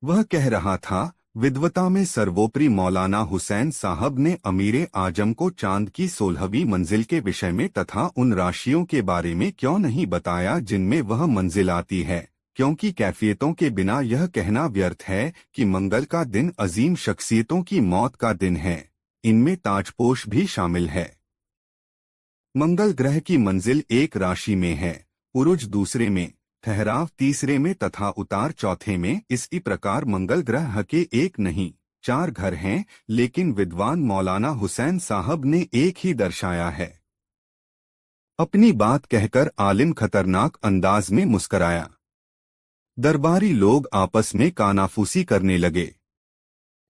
वह कह रहा था, विद्वता में सर्वोपरि मौलाना हुसैन साहब ने अमीर आजम को चांद की 16वीं मंजिल के विषय में तथा उन राशियों के बारे में क्यों नहीं बताया जिनमें वह मंजिल आती है, क्योंकि कैफियतों के बिना यह कहना व्यर्थ है कि मंगल का दिन अजीम शख्सियतों की मौत का दिन है। इनमें ताजपोश भी शामिल है। मंगल ग्रह की मंजिल एक राशि में है, उरुज दूसरे में, ठहराव तीसरे में तथा उतार चौथे में। इसी प्रकार मंगल ग्रह के एक नहीं 4 घर हैं, लेकिन विद्वान मौलाना हुसैन साहब ने एक ही दर्शाया है। अपनी बात कहकर आलिम खतरनाक अंदाज में मुस्कराया। दरबारी लोग आपस में कानाफूसी करने लगे।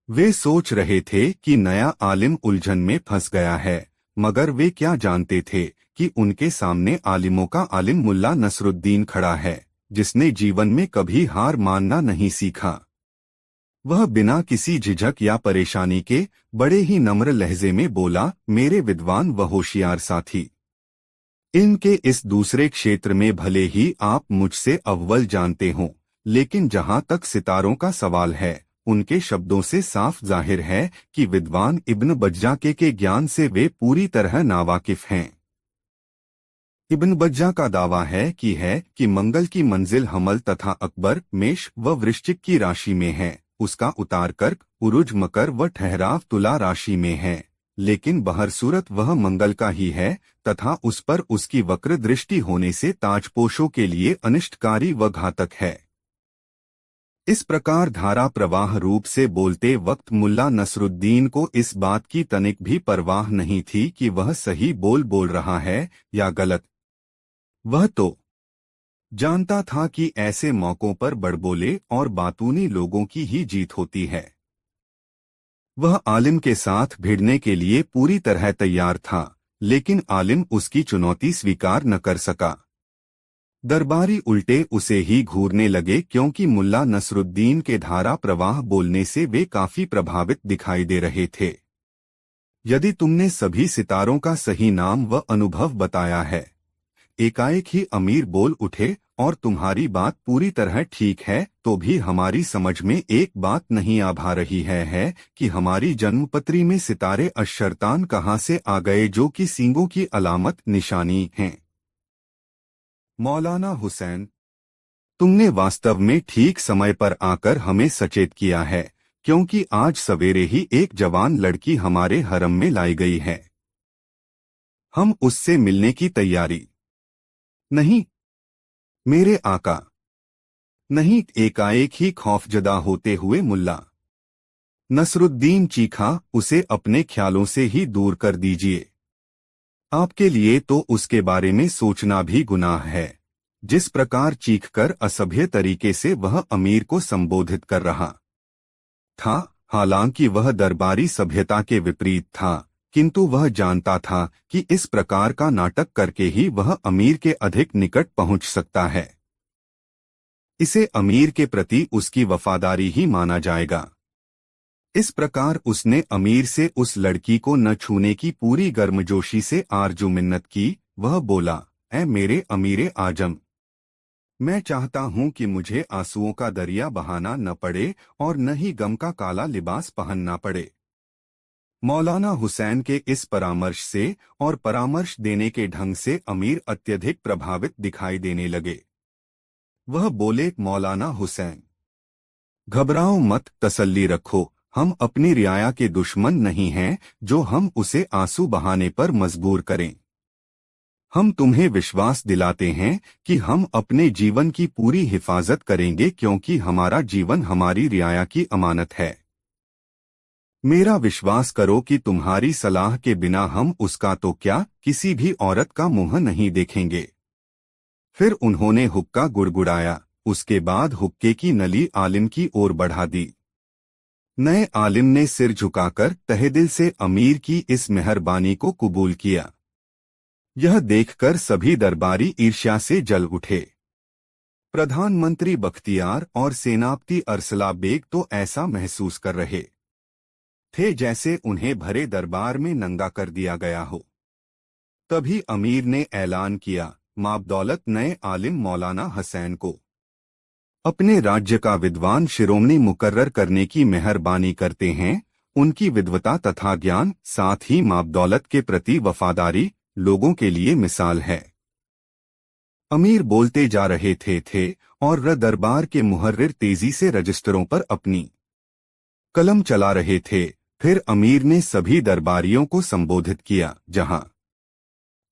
वे सोच रहे थे कि नया आलिम उलझन में फंस गया है, मगर वे क्या जानते थे कि उनके सामने आलिमों का आलिम मुल्ला नसरुद्दीन खड़ा है, जिसने जीवन में कभी हार मानना नहीं सीखा। वह बिना किसी झिझक या परेशानी के बड़े ही नम्र लहजे में बोला, मेरे विद्वान व होशियार साथी, इनके इस दूसरे क्षेत्र में भले ही आप मुझसे अव्वल जानते हों, लेकिन जहां तक सितारों का सवाल है, उनके शब्दों से साफ जाहिर है कि विद्वान इब्न बज्जा के ज्ञान से वे पूरी तरह नावाकिफ हैं। इब्न बज्जा का दावा है कि मंगल की मंजिल हमल तथा अकबर मेष व वृश्चिक की राशि में है, उसका उतार कर्क, उरुज मकर व ठहराव तुला राशि में है, लेकिन बहरसूरत वह मंगल का ही है तथा उस पर उसकी वक्र दृष्टि होने से ताजपोशों के लिए अनिष्टकारी व घातक है। इस प्रकार धारा प्रवाह रूप से बोलते वक्त मुल्ला नसरुद्दीन को इस बात की तनिक भी परवाह नहीं थी कि वह सही बोल रहा है या गलत। वह तो जानता था कि ऐसे मौकों पर बड़बोले और बातूनी लोगों की ही जीत होती है। वह आलिम के साथ भिड़ने के लिए पूरी तरह तैयार था, लेकिन आलिम उसकी चुनौती स्वीकार न कर सका। दरबारी उल्टे उसे ही घूरने लगे, क्योंकि मुल्ला नसरुद्दीन के धारा प्रवाह बोलने से वे काफी प्रभावित दिखाई दे रहे थे। यदि तुमने सभी सितारों का सही नाम व अनुभव बताया है, एकाएक ही अमीर बोल उठे, और तुम्हारी बात पूरी तरह ठीक है, तो भी हमारी समझ में एक बात नहीं आ भा रही है कि हमारी जन्मपत्री में सितारे अशरतान कहाँ से आ गए, जो कि सींगों की अलामत निशानी हैं। मौलाना हुसैन, तुमने वास्तव में ठीक समय पर आकर हमें सचेत किया है, क्योंकि आज सवेरे ही एक जवान लड़की हमारे हरम में लाई गई है। हम उससे मिलने की तैयारी। नहीं मेरे आका, नहीं, एकाएक ही खौफजदा होते हुए मुल्ला नसरुद्दीन चीखा, उसे अपने ख्यालों से ही दूर कर दीजिए। आपके लिए तो उसके बारे में सोचना भी गुनाह है। जिस प्रकार चीखकर असभ्य तरीके से वह अमीर को संबोधित कर रहा था, हालांकि वह दरबारी सभ्यता के विपरीत था, किंतु वह जानता था कि इस प्रकार का नाटक करके ही वह अमीर के अधिक निकट पहुंच सकता है। इसे अमीर के प्रति उसकी वफादारी ही माना जाएगा। इस प्रकार उसने अमीर से उस लड़की को न छूने की पूरी गर्मजोशी से आरजू मिन्नत की। वह बोला, ऐ मेरे अमीर आजम, मैं चाहता हूं कि मुझे आंसुओं का दरिया बहाना न पड़े और न ही गम का काला लिबास पहनना पड़े। मौलाना हुसैन के इस परामर्श से और परामर्श देने के ढंग से अमीर अत्यधिक प्रभावित दिखाई देने लगे। वह बोले, मौलाना हुसैन, घबराओ मत, तसल्ली रखो, हम अपनी रियाया के दुश्मन नहीं हैं जो हम उसे आंसू बहाने पर मजबूर करें। हम तुम्हें विश्वास दिलाते हैं कि हम अपने जीवन की पूरी हिफाजत करेंगे, क्योंकि हमारा जीवन हमारी रियाया की अमानत है। मेरा विश्वास करो कि तुम्हारी सलाह के बिना हम उसका तो क्या, किसी भी औरत का मुंह नहीं देखेंगे। फिर उन्होंने हुक्का गुड़गुड़ाया। उसके बाद हुक्के की नली आलिम की ओर बढ़ा दी। नए आलिम ने सिर झुकाकर तहेदिल से अमीर की इस मेहरबानी को कबूल किया। यह देखकर सभी दरबारी ईर्ष्या से जल उठे। प्रधानमंत्री बख्तियार और सेनापति अरसला बेग तो ऐसा महसूस कर रहे थे जैसे उन्हें भरे दरबार में नंगा कर दिया गया हो। तभी अमीर ने ऐलान किया, माबदौलत नए आलिम मौलाना हसैन को अपने राज्य का विद्वान शिरोमणि मुकर्रर करने की मेहरबानी करते हैं। उनकी विद्वता तथा ज्ञान, साथ ही माबदौलत के प्रति वफादारी लोगों के लिए मिसाल है। अमीर बोलते जा रहे थे और दरबार के मुहर्रिर तेजी से रजिस्टरों पर अपनी कलम चला रहे थे। फिर अमीर ने सभी दरबारियों को संबोधित किया, जहां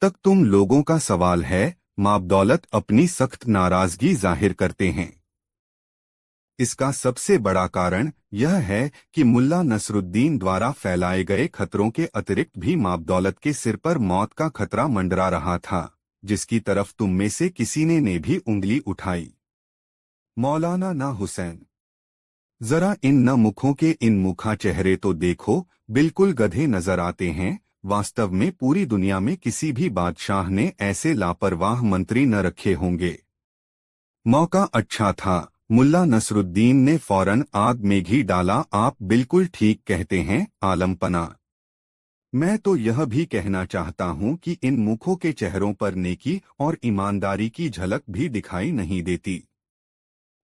तक तुम लोगों का सवाल है, माबदौलत अपनी सख्त नाराजगी जाहिर करते हैं। इसका सबसे बड़ा कारण यह है कि मुल्ला नसरुद्दीन द्वारा फैलाए गए खतरों के अतिरिक्त भी माबदौलत के सिर पर मौत का खतरा मंडरा रहा था, जिसकी तरफ तुम में से किसी ने भी उंगली उठाई। मौलाना ना हुसैन, जरा इन न मुखों के इन मुखा चेहरे तो देखो, बिल्कुल गधे नजर आते हैं। वास्तव में पूरी दुनिया में किसी भी बादशाह ने ऐसे लापरवाह मंत्री न रखे होंगे। मौका अच्छा था, मुल्ला नसरुद्दीन ने फौरन आग में घी डाला। आप बिल्कुल ठीक कहते हैं आलमपना। मैं तो यह भी कहना चाहता हूं कि इन मुखों के चेहरों पर नेकी और ईमानदारी की झलक भी दिखाई नहीं देती।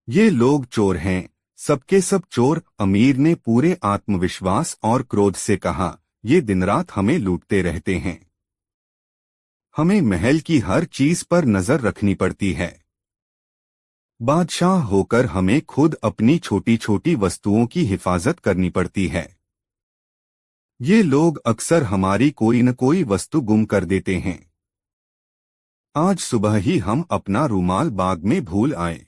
ये लोग चोर हैं, सबके सब चोर। अमीर ने पूरे आत्मविश्वास और क्रोध से कहा, ये दिन रात हमें लूटते रहते हैं। हमें महल की हर चीज पर नजर रखनी पड़ती है। बादशाह होकर हमें खुद अपनी छोटी छोटी वस्तुओं की हिफाजत करनी पड़ती है। ये लोग अक्सर हमारी कोई न कोई वस्तु गुम कर देते हैं। आज सुबह ही हम अपना रूमाल बाग में भूल आए।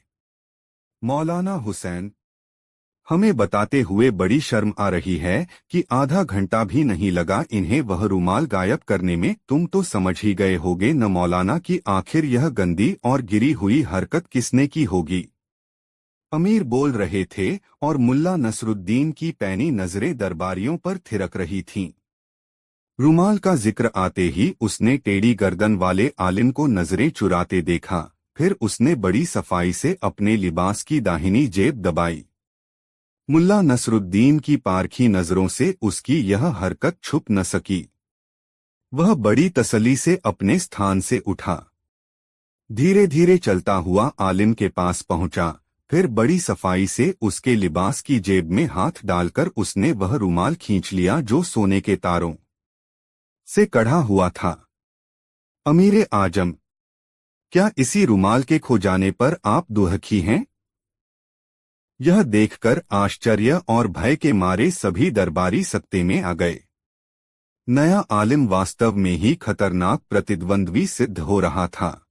मौलाना हुसैन, हमें बताते हुए बड़ी शर्म आ रही है कि आधा घंटा भी नहीं लगा इन्हें वह रूमाल गायब करने में। तुम तो समझ ही गए होगे न मौलाना कि आखिर यह गंदी और गिरी हुई हरकत किसने की होगी। अमीर बोल रहे थे और मुल्ला नसरुद्दीन की पैनी नजरें दरबारियों पर थिरक रही थीं। रूमाल का जिक्र आते ही उसने टेढ़ी गर्दन वाले आलिम को नजरें चुराते देखा। फिर उसने बड़ी सफाई से अपने लिबास की दाहिनी जेब दबाई। मुल्ला नसरुद्दीन की पारखी नजरों से उसकी यह हरकत छुप न सकी। वह बड़ी तसल्ली से अपने स्थान से उठा। धीरे धीरे चलता हुआ आलिम के पास पहुंचा। फिर बड़ी सफाई से उसके लिबास की जेब में हाथ डालकर उसने वह रूमाल खींच लिया जो सोने के तारों से कढ़ा हुआ था। अमीरे आजम, क्या इसी रूमाल के खो जाने पर आप दुखी हैं? यह देखकर आश्चर्य और भय के मारे सभी दरबारी सत्ते में आ गए। नया आलिम वास्तव में ही खतरनाक प्रतिद्वंद्वी सिद्ध हो रहा था।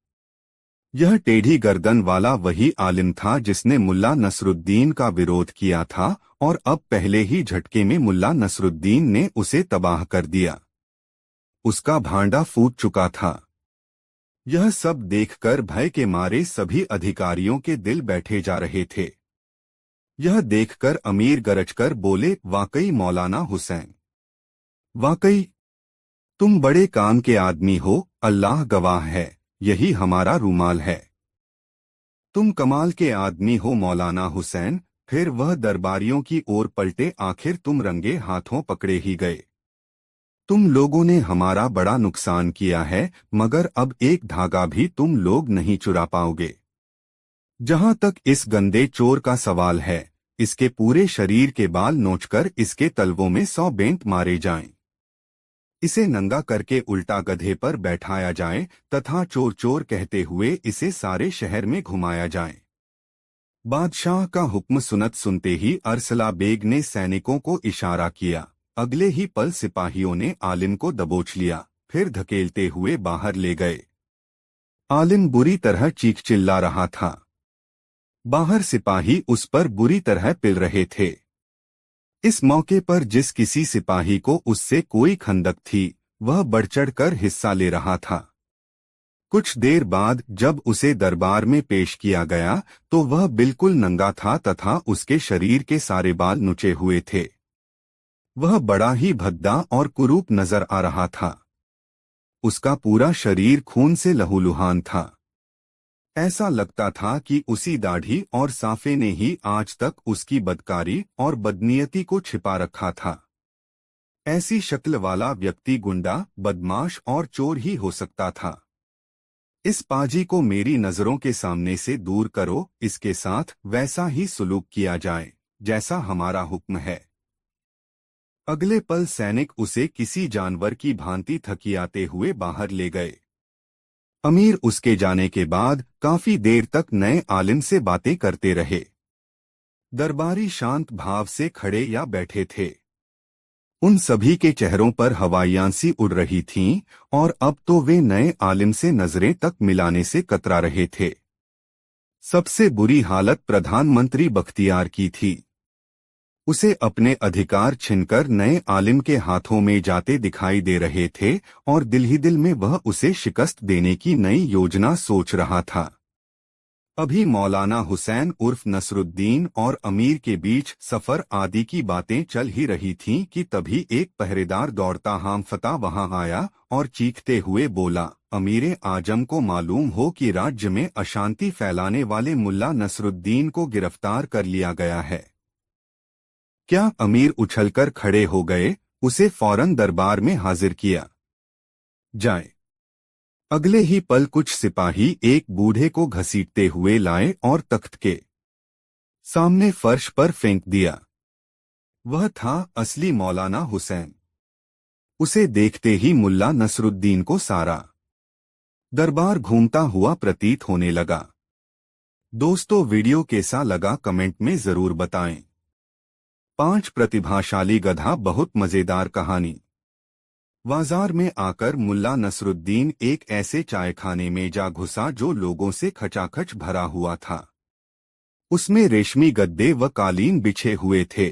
यह टेढ़ी गर्दन वाला वही आलिम था जिसने मुल्ला नसरुद्दीन का विरोध किया था और अब पहले ही झटके में मुल्ला नसरुद्दीन ने उसे तबाह कर दिया। उसका भांडा फूट चुका था। यह सब देखकर भय के मारे सभी अधिकारियों के दिल बैठे जा रहे थे। यह देखकर अमीर गरजकर बोले, वाकई मौलाना हुसैन, वाकई तुम बड़े काम के आदमी हो। अल्लाह गवाह है, यही हमारा रूमाल है। तुम कमाल के आदमी हो मौलाना हुसैन। फिर वह दरबारियों की ओर पलटे, आखिर तुम रंगे हाथों पकड़े ही गए। तुम लोगों ने हमारा बड़ा नुकसान किया है, मगर अब एक धागा भी तुम लोग नहीं चुरा पाओगे। जहां तक इस गंदे चोर का सवाल है, इसके पूरे शरीर के बाल नोचकर इसके तलवों में 100 बेंत मारे जाएं। इसे नंगा करके उल्टा गधे पर बैठाया जाए तथा चोर चोर कहते हुए इसे सारे शहर में घुमाया जाए। बादशाह का हुक्म सुनते ही अरसला बेग ने सैनिकों को इशारा किया। अगले ही पल सिपाहियों ने आलिम को दबोच लिया, फिर धकेलते हुए बाहर ले गए। आलिम बुरी तरह चीख चिल्ला रहा था। बाहर सिपाही उस पर बुरी तरह पिल रहे थे। इस मौके पर जिस किसी सिपाही को उससे कोई खंदक थी, वह बढ़-चढ़ कर हिस्सा ले रहा था। कुछ देर बाद जब उसे दरबार में पेश किया गया तो वह बिल्कुल नंगा था तथा उसके शरीर के सारे बाल नुचे हुए थे। वह बड़ा ही भद्दा और कुरूप नजर आ रहा था। उसका पूरा शरीर खून से लहूलुहान था। ऐसा लगता था कि उसी दाढ़ी और साफे ने ही आज तक उसकी बदकारी और बदनीयती को छिपा रखा था। ऐसी शक्ल वाला व्यक्ति गुंडा, बदमाश और चोर ही हो सकता था। इस पाजी को मेरी नजरों के सामने से दूर करो, इसके साथ वैसा ही सुलूक किया जाए जैसा हमारा हुक्म है। अगले पल सैनिक उसे किसी जानवर की भांति थकियाते हुए बाहर ले गए। अमीर उसके जाने के बाद काफी देर तक नए आलिम से बातें करते रहे। दरबारी शांत भाव से खड़े या बैठे थे। उन सभी के चेहरों पर हवाइयां सी उड़ रही थीं और अब तो वे नए आलिम से नजरें तक मिलाने से कतरा रहे थे। सबसे बुरी हालत प्रधानमंत्री बख्तियार की थी। उसे अपने अधिकार छिनकर नए आलिम के हाथों में जाते दिखाई दे रहे थे और दिल ही दिल में वह उसे शिकस्त देने की नई योजना सोच रहा था। अभी मौलाना हुसैन उर्फ नसरुद्दीन और अमीर के बीच सफर आदि की बातें चल ही रही थीं कि तभी एक पहरेदार दौड़ता हामफता वहां आया और चीखते हुए बोला, अमीर आजम को मालूम हो कि राज्य में अशांति फैलाने वाले मुल्ला नसरुद्दीन को गिरफ्तार कर लिया गया है। क्या? अमीर उछलकर खड़े हो गए। उसे फौरन दरबार में हाजिर किया जाए। अगले ही पल कुछ सिपाही एक बूढ़े को घसीटते हुए लाए और तख्त के सामने फर्श पर फेंक दिया। वह था असली मौलाना हुसैन। उसे देखते ही मुल्ला नसरुद्दीन को सारा दरबार घूमता हुआ प्रतीत होने लगा। दोस्तों, वीडियो कैसा लगा कमेंट में जरूर बताएं। 5 प्रतिभाशाली गधा बहुत मजेदार कहानी। बाजार में आकर मुल्ला नसरुद्दीन एक ऐसे चायखाने में जा घुसा जो लोगों से खचाखच भरा हुआ था। उसमें रेशमी गद्दे व कालीन बिछे हुए थे।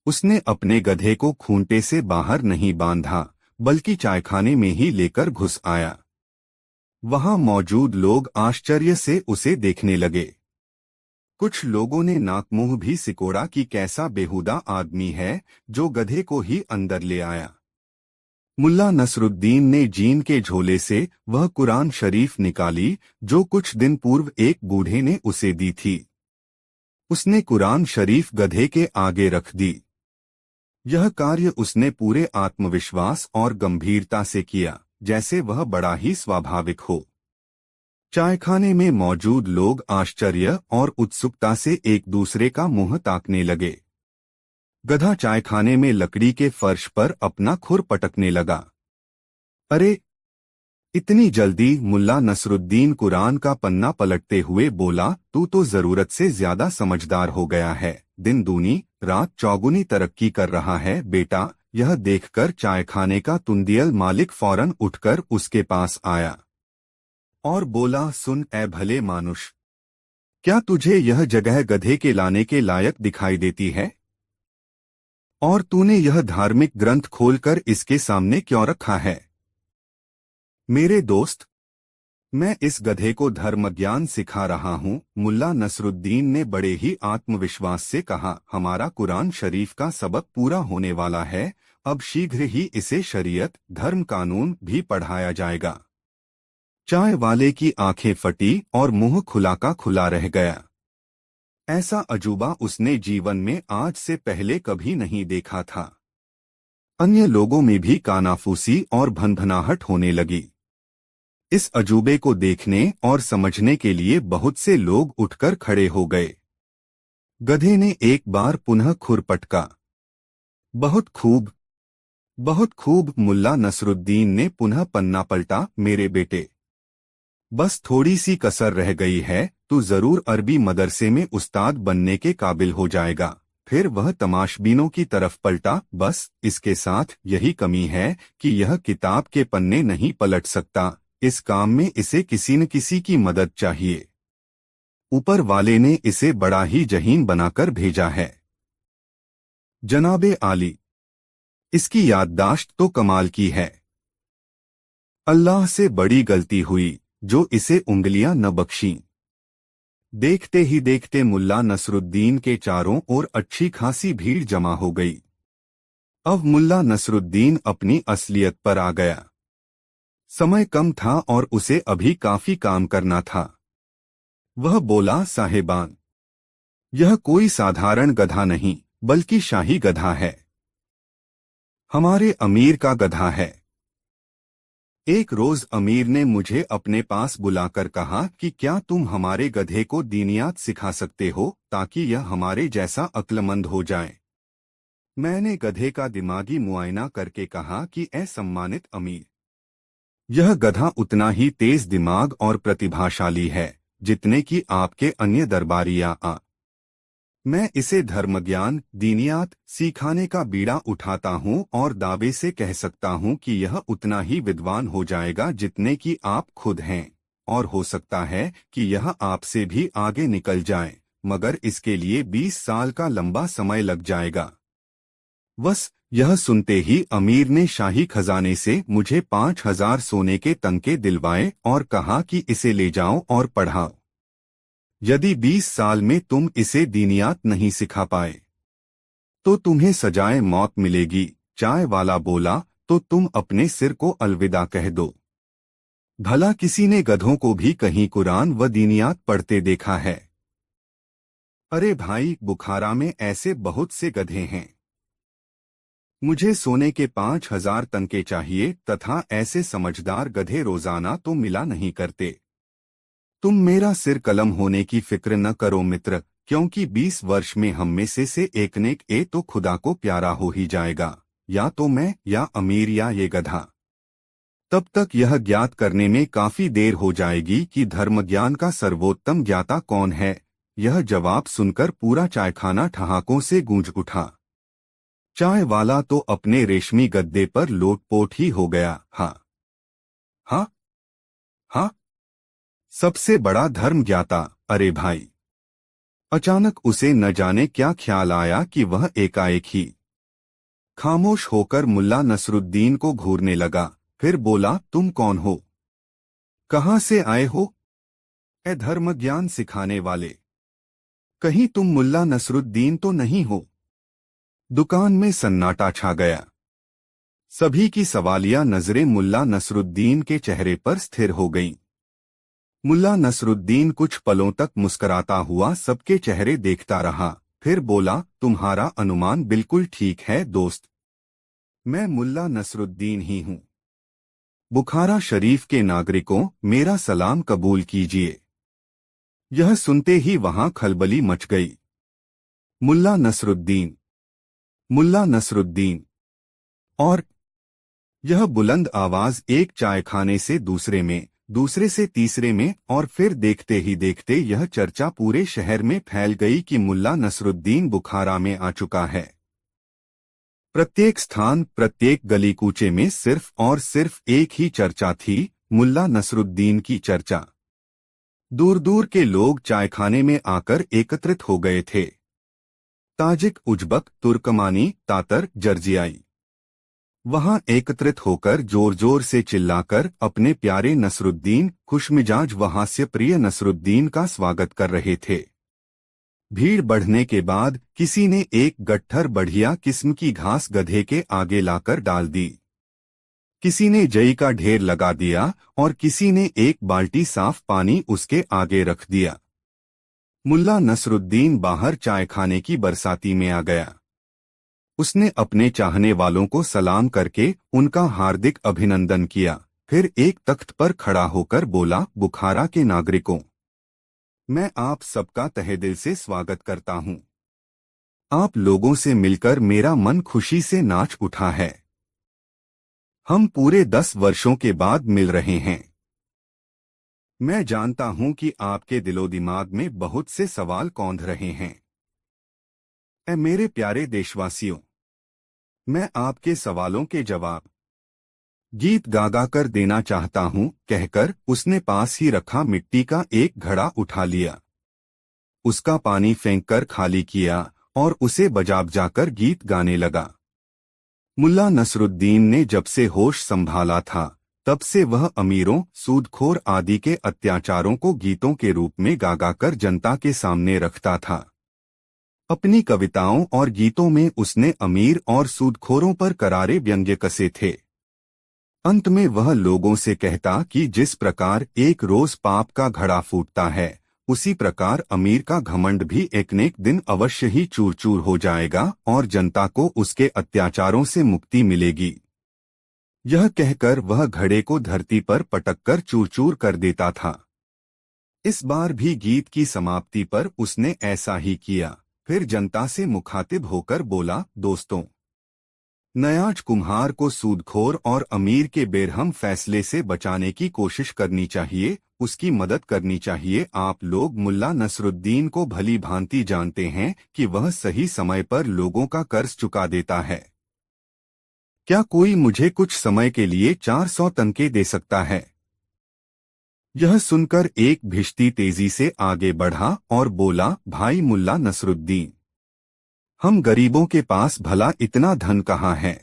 उसने अपने गधे को खूंटे से बाहर नहीं बांधा, बल्कि चायखाने में ही लेकर घुस आया। वहां मौजूद लोग आश्चर्य से उसे देखने लगे। कुछ लोगों ने नाक मुंह भी सिकोड़ा कि कैसा बेहुदा आदमी है जो गधे को ही अंदर ले आया। मुल्ला नसरुद्दीन ने जीन के झोले से वह कुरान शरीफ निकाली जो कुछ दिन पूर्व एक बूढ़े ने उसे दी थी। उसने कुरान शरीफ गधे के आगे रख दी। यह कार्य उसने पूरे आत्मविश्वास और गंभीरता से किया, जैसे वह बड़ा ही स्वाभाविक हो। चायखाने में मौजूद लोग आश्चर्य और उत्सुकता से एक दूसरे का मुंह ताकने लगे। गधा चायखाने में लकड़ी के फर्श पर अपना खुर पटकने लगा। अरे! इतनी जल्दी? मुल्ला नसरुद्दीन कुरान का पन्ना पलटते हुए बोला, तू तो जरूरत से ज्यादा समझदार हो गया है। दिन दूनी रात चौगुनी तरक्की कर रहा है बेटा। यह देखकर चायखाने का तुंदियल मालिक फौरन उठकर उसके पास आया और बोला, सुन ए भले मानुष, क्या तुझे यह जगह गधे के लाने के लायक दिखाई देती है? और तूने यह धार्मिक ग्रंथ खोलकर इसके सामने क्यों रखा है? मेरे दोस्त, मैं इस गधे को धर्म ज्ञान सिखा रहा हूँ। मुल्ला नसरुद्दीन ने बड़े ही आत्मविश्वास से कहा, हमारा कुरान शरीफ का सबक पूरा होने वाला है। अब शीघ्र ही इसे शरीयत धर्म कानून भी पढ़ाया जाएगा। चाय वाले की आंखें फटी और मुंह खुला का खुला रह गया। ऐसा अजूबा उसने जीवन में आज से पहले कभी नहीं देखा था। अन्य लोगों में भी कानाफूसी और भनभनाहट होने लगी। इस अजूबे को देखने और समझने के लिए बहुत से लोग उठकर खड़े हो गए। गधे ने एक बार पुनः खुर पटका। बहुत खूब, बहुत खूब। मुल्ला नसरुद्दीन ने पुनः पन्ना पलटा। मेरे बेटे, बस थोड़ी सी कसर रह गई है। तू जरूर अरबी मदरसे में उस्ताद बनने के काबिल हो जाएगा। फिर वह तमाशबीनों की तरफ पलटा। बस इसके साथ यही कमी है कि यह किताब के पन्ने नहीं पलट सकता। इस काम में इसे किसी न किसी की मदद चाहिए। ऊपर वाले ने इसे बड़ा ही जहीन बनाकर भेजा है। जनाबे आली, इसकी याददाश्त तो कमाल की है। अल्लाह से बड़ी गलती हुई जो इसे उंगलियां न बख्शीं। देखते ही देखते मुल्ला नसरुद्दीन के चारों ओर अच्छी खासी भीड़ जमा हो गई। अब मुल्ला नसरुद्दीन अपनी असलियत पर आ गया। समय कम था और उसे अभी काफी काम करना था। वह बोला, साहेबान, यह कोई साधारण गधा नहीं बल्कि शाही गधा है। हमारे अमीर का गधा है। एक रोज अमीर ने मुझे अपने पास बुलाकर कहा कि क्या तुम हमारे गधे को दीनियात सिखा सकते हो ताकि यह हमारे जैसा अक्लमंद हो जाए। मैंने गधे का दिमागी मुआयना करके कहा कि ए सम्मानित अमीर, यह गधा उतना ही तेज दिमाग और प्रतिभाशाली है जितने कि आपके अन्य दरबारिया आ। मैं इसे धर्मज्ञान दीनियात सिखाने का बीड़ा उठाता हूँ और दावे से कह सकता हूँ कि यह उतना ही विद्वान हो जाएगा जितने कि आप खुद हैं, और हो सकता है कि यह आपसे भी आगे निकल जाए, मगर इसके लिए 20 साल का लंबा समय लग जाएगा। बस यह सुनते ही अमीर ने शाही खजाने से मुझे 5,000 सोने के तंके दिलवाए और कहा कि इसे ले जाओ और पढ़ाओ। यदि 20 साल में तुम इसे दीनियात नहीं सिखा पाए तो तुम्हें सजाए मौत मिलेगी। चाय वाला बोला, तो तुम अपने सिर को अलविदा कह दो। भला किसी ने गधों को भी कहीं कुरान व दीनियात पढ़ते देखा है? अरे भाई, बुखारा में ऐसे बहुत से गधे हैं। मुझे सोने के 5,000 तंके चाहिए तथा ऐसे समझदार गधे रोजाना तो मिला नहीं करते। तुम मेरा सिर कलम होने की फिक्र न करो मित्र, क्योंकि 20 वर्ष में हम में से एक ने ए तो खुदा को प्यारा हो ही जाएगा, या तो मैं या अमीर या ये गधा। तब तक यह ज्ञात करने में काफी देर हो जाएगी कि धर्मज्ञान का सर्वोत्तम ज्ञाता कौन है। यह जवाब सुनकर पूरा चायखाना ठहाकों से गूंज उठा। चाय वाला तो अपने रेशमी गद्दे पर लोटपोट ही हो गया। हाँ हाँ हाँ, सबसे बड़ा धर्म ज्ञाता, अरे भाई। अचानक उसे न जाने क्या ख्याल आया कि वह एकाएक ही खामोश होकर मुल्ला नसरुद्दीन को घूरने लगा। फिर बोला, तुम कौन हो? कहाँ से आए हो? ए धर्म ज्ञान सिखाने वाले, कहीं तुम मुल्ला नसरुद्दीन तो नहीं हो? दुकान में सन्नाटा छा गया। सभी की सवालिया नजरें मुल्ला नसरुद्दीन के चेहरे पर स्थिर हो गईं। मुल्ला नसरुद्दीन कुछ पलों तक मुस्कराता हुआ सबके चेहरे देखता रहा, फिर बोला, तुम्हारा अनुमान बिल्कुल ठीक है दोस्त। मैं मुल्ला नसरुद्दीन ही हूँ। बुखारा शरीफ के नागरिकों, मेरा सलाम कबूल कीजिए। यह सुनते ही वहां खलबली मच गई। मुल्ला नसरुद्दीन, मुल्ला नसरुद्दीन। और यह बुलंद आवाज एक चायखाने से दूसरे में, दूसरे से तीसरे में, और फिर देखते ही देखते यह चर्चा पूरे शहर में फैल गई कि मुल्ला नसरुद्दीन बुखारा में आ चुका है। प्रत्येक स्थान, प्रत्येक गली कूचे में सिर्फ और सिर्फ एक ही चर्चा थी, मुल्ला नसरुद्दीन की चर्चा। दूर दूर के लोग चायखाने में आकर एकत्रित हो गए थे। ताजिक, उज्बक, तुर्कमानी, तातर, जर्जियाई वहां एकत्रित होकर जोर जोर से चिल्लाकर अपने प्यारे नसरुद्दीन, खुशमिजाज व हास्य प्रिय नसरुद्दीन का स्वागत कर रहे थे। भीड़ बढ़ने के बाद किसी ने एक गट्ठर बढ़िया किस्म की घास गधे के आगे लाकर डाल दी। किसी ने जई का ढेर लगा दिया और किसी ने एक बाल्टी साफ पानी उसके आगे रख दिया। मुल्ला नसरुद्दीन बाहर चायखाने की बरसाती में आ गया। उसने अपने चाहने वालों को सलाम करके उनका हार्दिक अभिनंदन किया, फिर एक तख्त पर खड़ा होकर बोला, बुखारा के नागरिकों, मैं आप सबका तहे दिल से स्वागत करता हूं। आप लोगों से मिलकर मेरा मन खुशी से नाच उठा है। हम पूरे 10 वर्षों के बाद मिल रहे हैं। मैं जानता हूं कि आपके दिलो दिमाग में बहुत से सवाल कौंध रहे हैं। ऐ मेरे प्यारे देशवासियों, मैं आपके सवालों के जवाब गीत गा कर देना चाहता हूं, कहकर उसने पास ही रखा मिट्टी का एक घड़ा उठा लिया, उसका पानी फेंककर खाली किया और उसे बजा बजाकर गीत गाने लगा। मुल्ला नसरुद्दीन ने जब से होश संभाला था तब से वह अमीरों, सूदखोर आदि के अत्याचारों को गीतों के रूप में गा कर जनता के सामने रखता था। अपनी कविताओं और गीतों में उसने अमीर और सूदखोरों पर करारे व्यंग्य कसे थे। अंत में वह लोगों से कहता कि जिस प्रकार एक रोज पाप का घड़ा फूटता है, उसी प्रकार अमीर का घमंड भी एक न एक दिन अवश्य ही चूर चूर हो जाएगा और जनता को उसके अत्याचारों से मुक्ति मिलेगी। यह कहकर वह घड़े को धरती पर पटककर चूर चूर कर देता था। इस बार भी गीत की समाप्ति पर उसने ऐसा ही किया। फिर जनता से मुखातिब होकर बोला, दोस्तों, नयाज कुम्हार को सूदखोर और अमीर के बेरहम फैसले से बचाने की कोशिश करनी चाहिए, उसकी मदद करनी चाहिए। आप लोग मुल्ला नसरुद्दीन को भली भांति जानते हैं कि वह सही समय पर लोगों का कर्ज चुका देता है। क्या कोई मुझे कुछ समय के लिए 400 तनके दे सकता है? यह सुनकर एक भिश्ती तेजी से आगे बढ़ा और बोला, भाई मुल्ला नसरुद्दीन, हम गरीबों के पास भला इतना धन कहाँ है?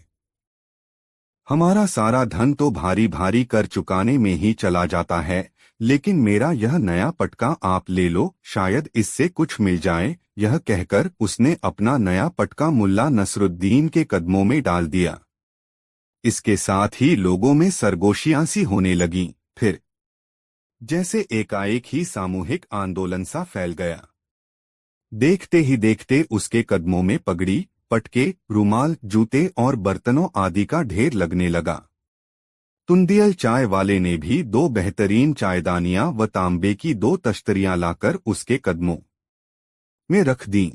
हमारा सारा धन तो भारी भारी कर चुकाने में ही चला जाता है, लेकिन मेरा यह नया पटका आप ले लो, शायद इससे कुछ मिल जाए। यह कहकर उसने अपना नया पटका मुल्ला नसरुद्दीन के कदमों में डाल दिया। इसके साथ ही लोगों में सरगोशियां सी होने लगीं। फिर जैसे एकाएक ही सामूहिक आंदोलन सा फैल गया। देखते ही देखते उसके कदमों में पगड़ी, पटके, रुमाल, जूते और बर्तनों आदि का ढेर लगने लगा। तुंदियल चाय वाले ने भी 2 बेहतरीन चायदानियां व तांबे की 2 तश्तरियां लाकर उसके कदमों में रख दीं।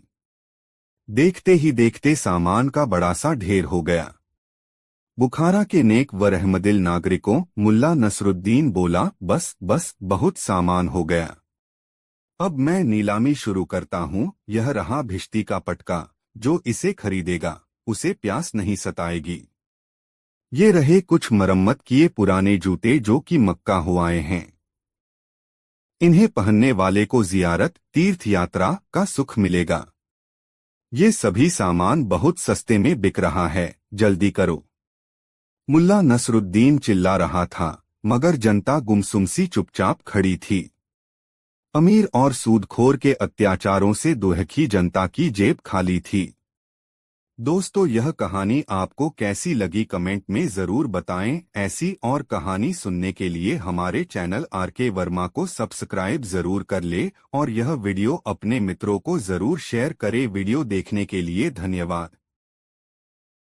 देखते ही देखते सामान का बड़ा सा ढेर हो गया। बुखारा के नेक व रहमदिल नागरिकों, मुल्ला नसरुद्दीन बोला, बस बस, बहुत सामान हो गया। अब मैं नीलामी शुरू करता हूँ। यह रहा भिश्ती का पटका, जो इसे खरीदेगा उसे प्यास नहीं सताएगी। ये रहे कुछ मरम्मत किए पुराने जूते जो कि मक्का हो आए हैं। इन्हें पहनने वाले को जियारत, तीर्थ यात्रा का सुख मिलेगा। ये सभी सामान बहुत सस्ते में बिक रहा है, जल्दी करो। मुल्ला नसरुद्दीन चिल्ला रहा था, मगर जनता गुमसुम सी चुपचाप खड़ी थी। अमीर और सूदखोर के अत्याचारों से दुहकी जनता की जेब खाली थी। दोस्तों, यह कहानी आपको कैसी लगी कमेंट में जरूर बताएं। ऐसी और कहानी सुनने के लिए हमारे चैनल आरके वर्मा को सब्सक्राइब जरूर कर ले और यह वीडियो अपने मित्रों को जरूर शेयर करें। वीडियो देखने के लिए धन्यवाद।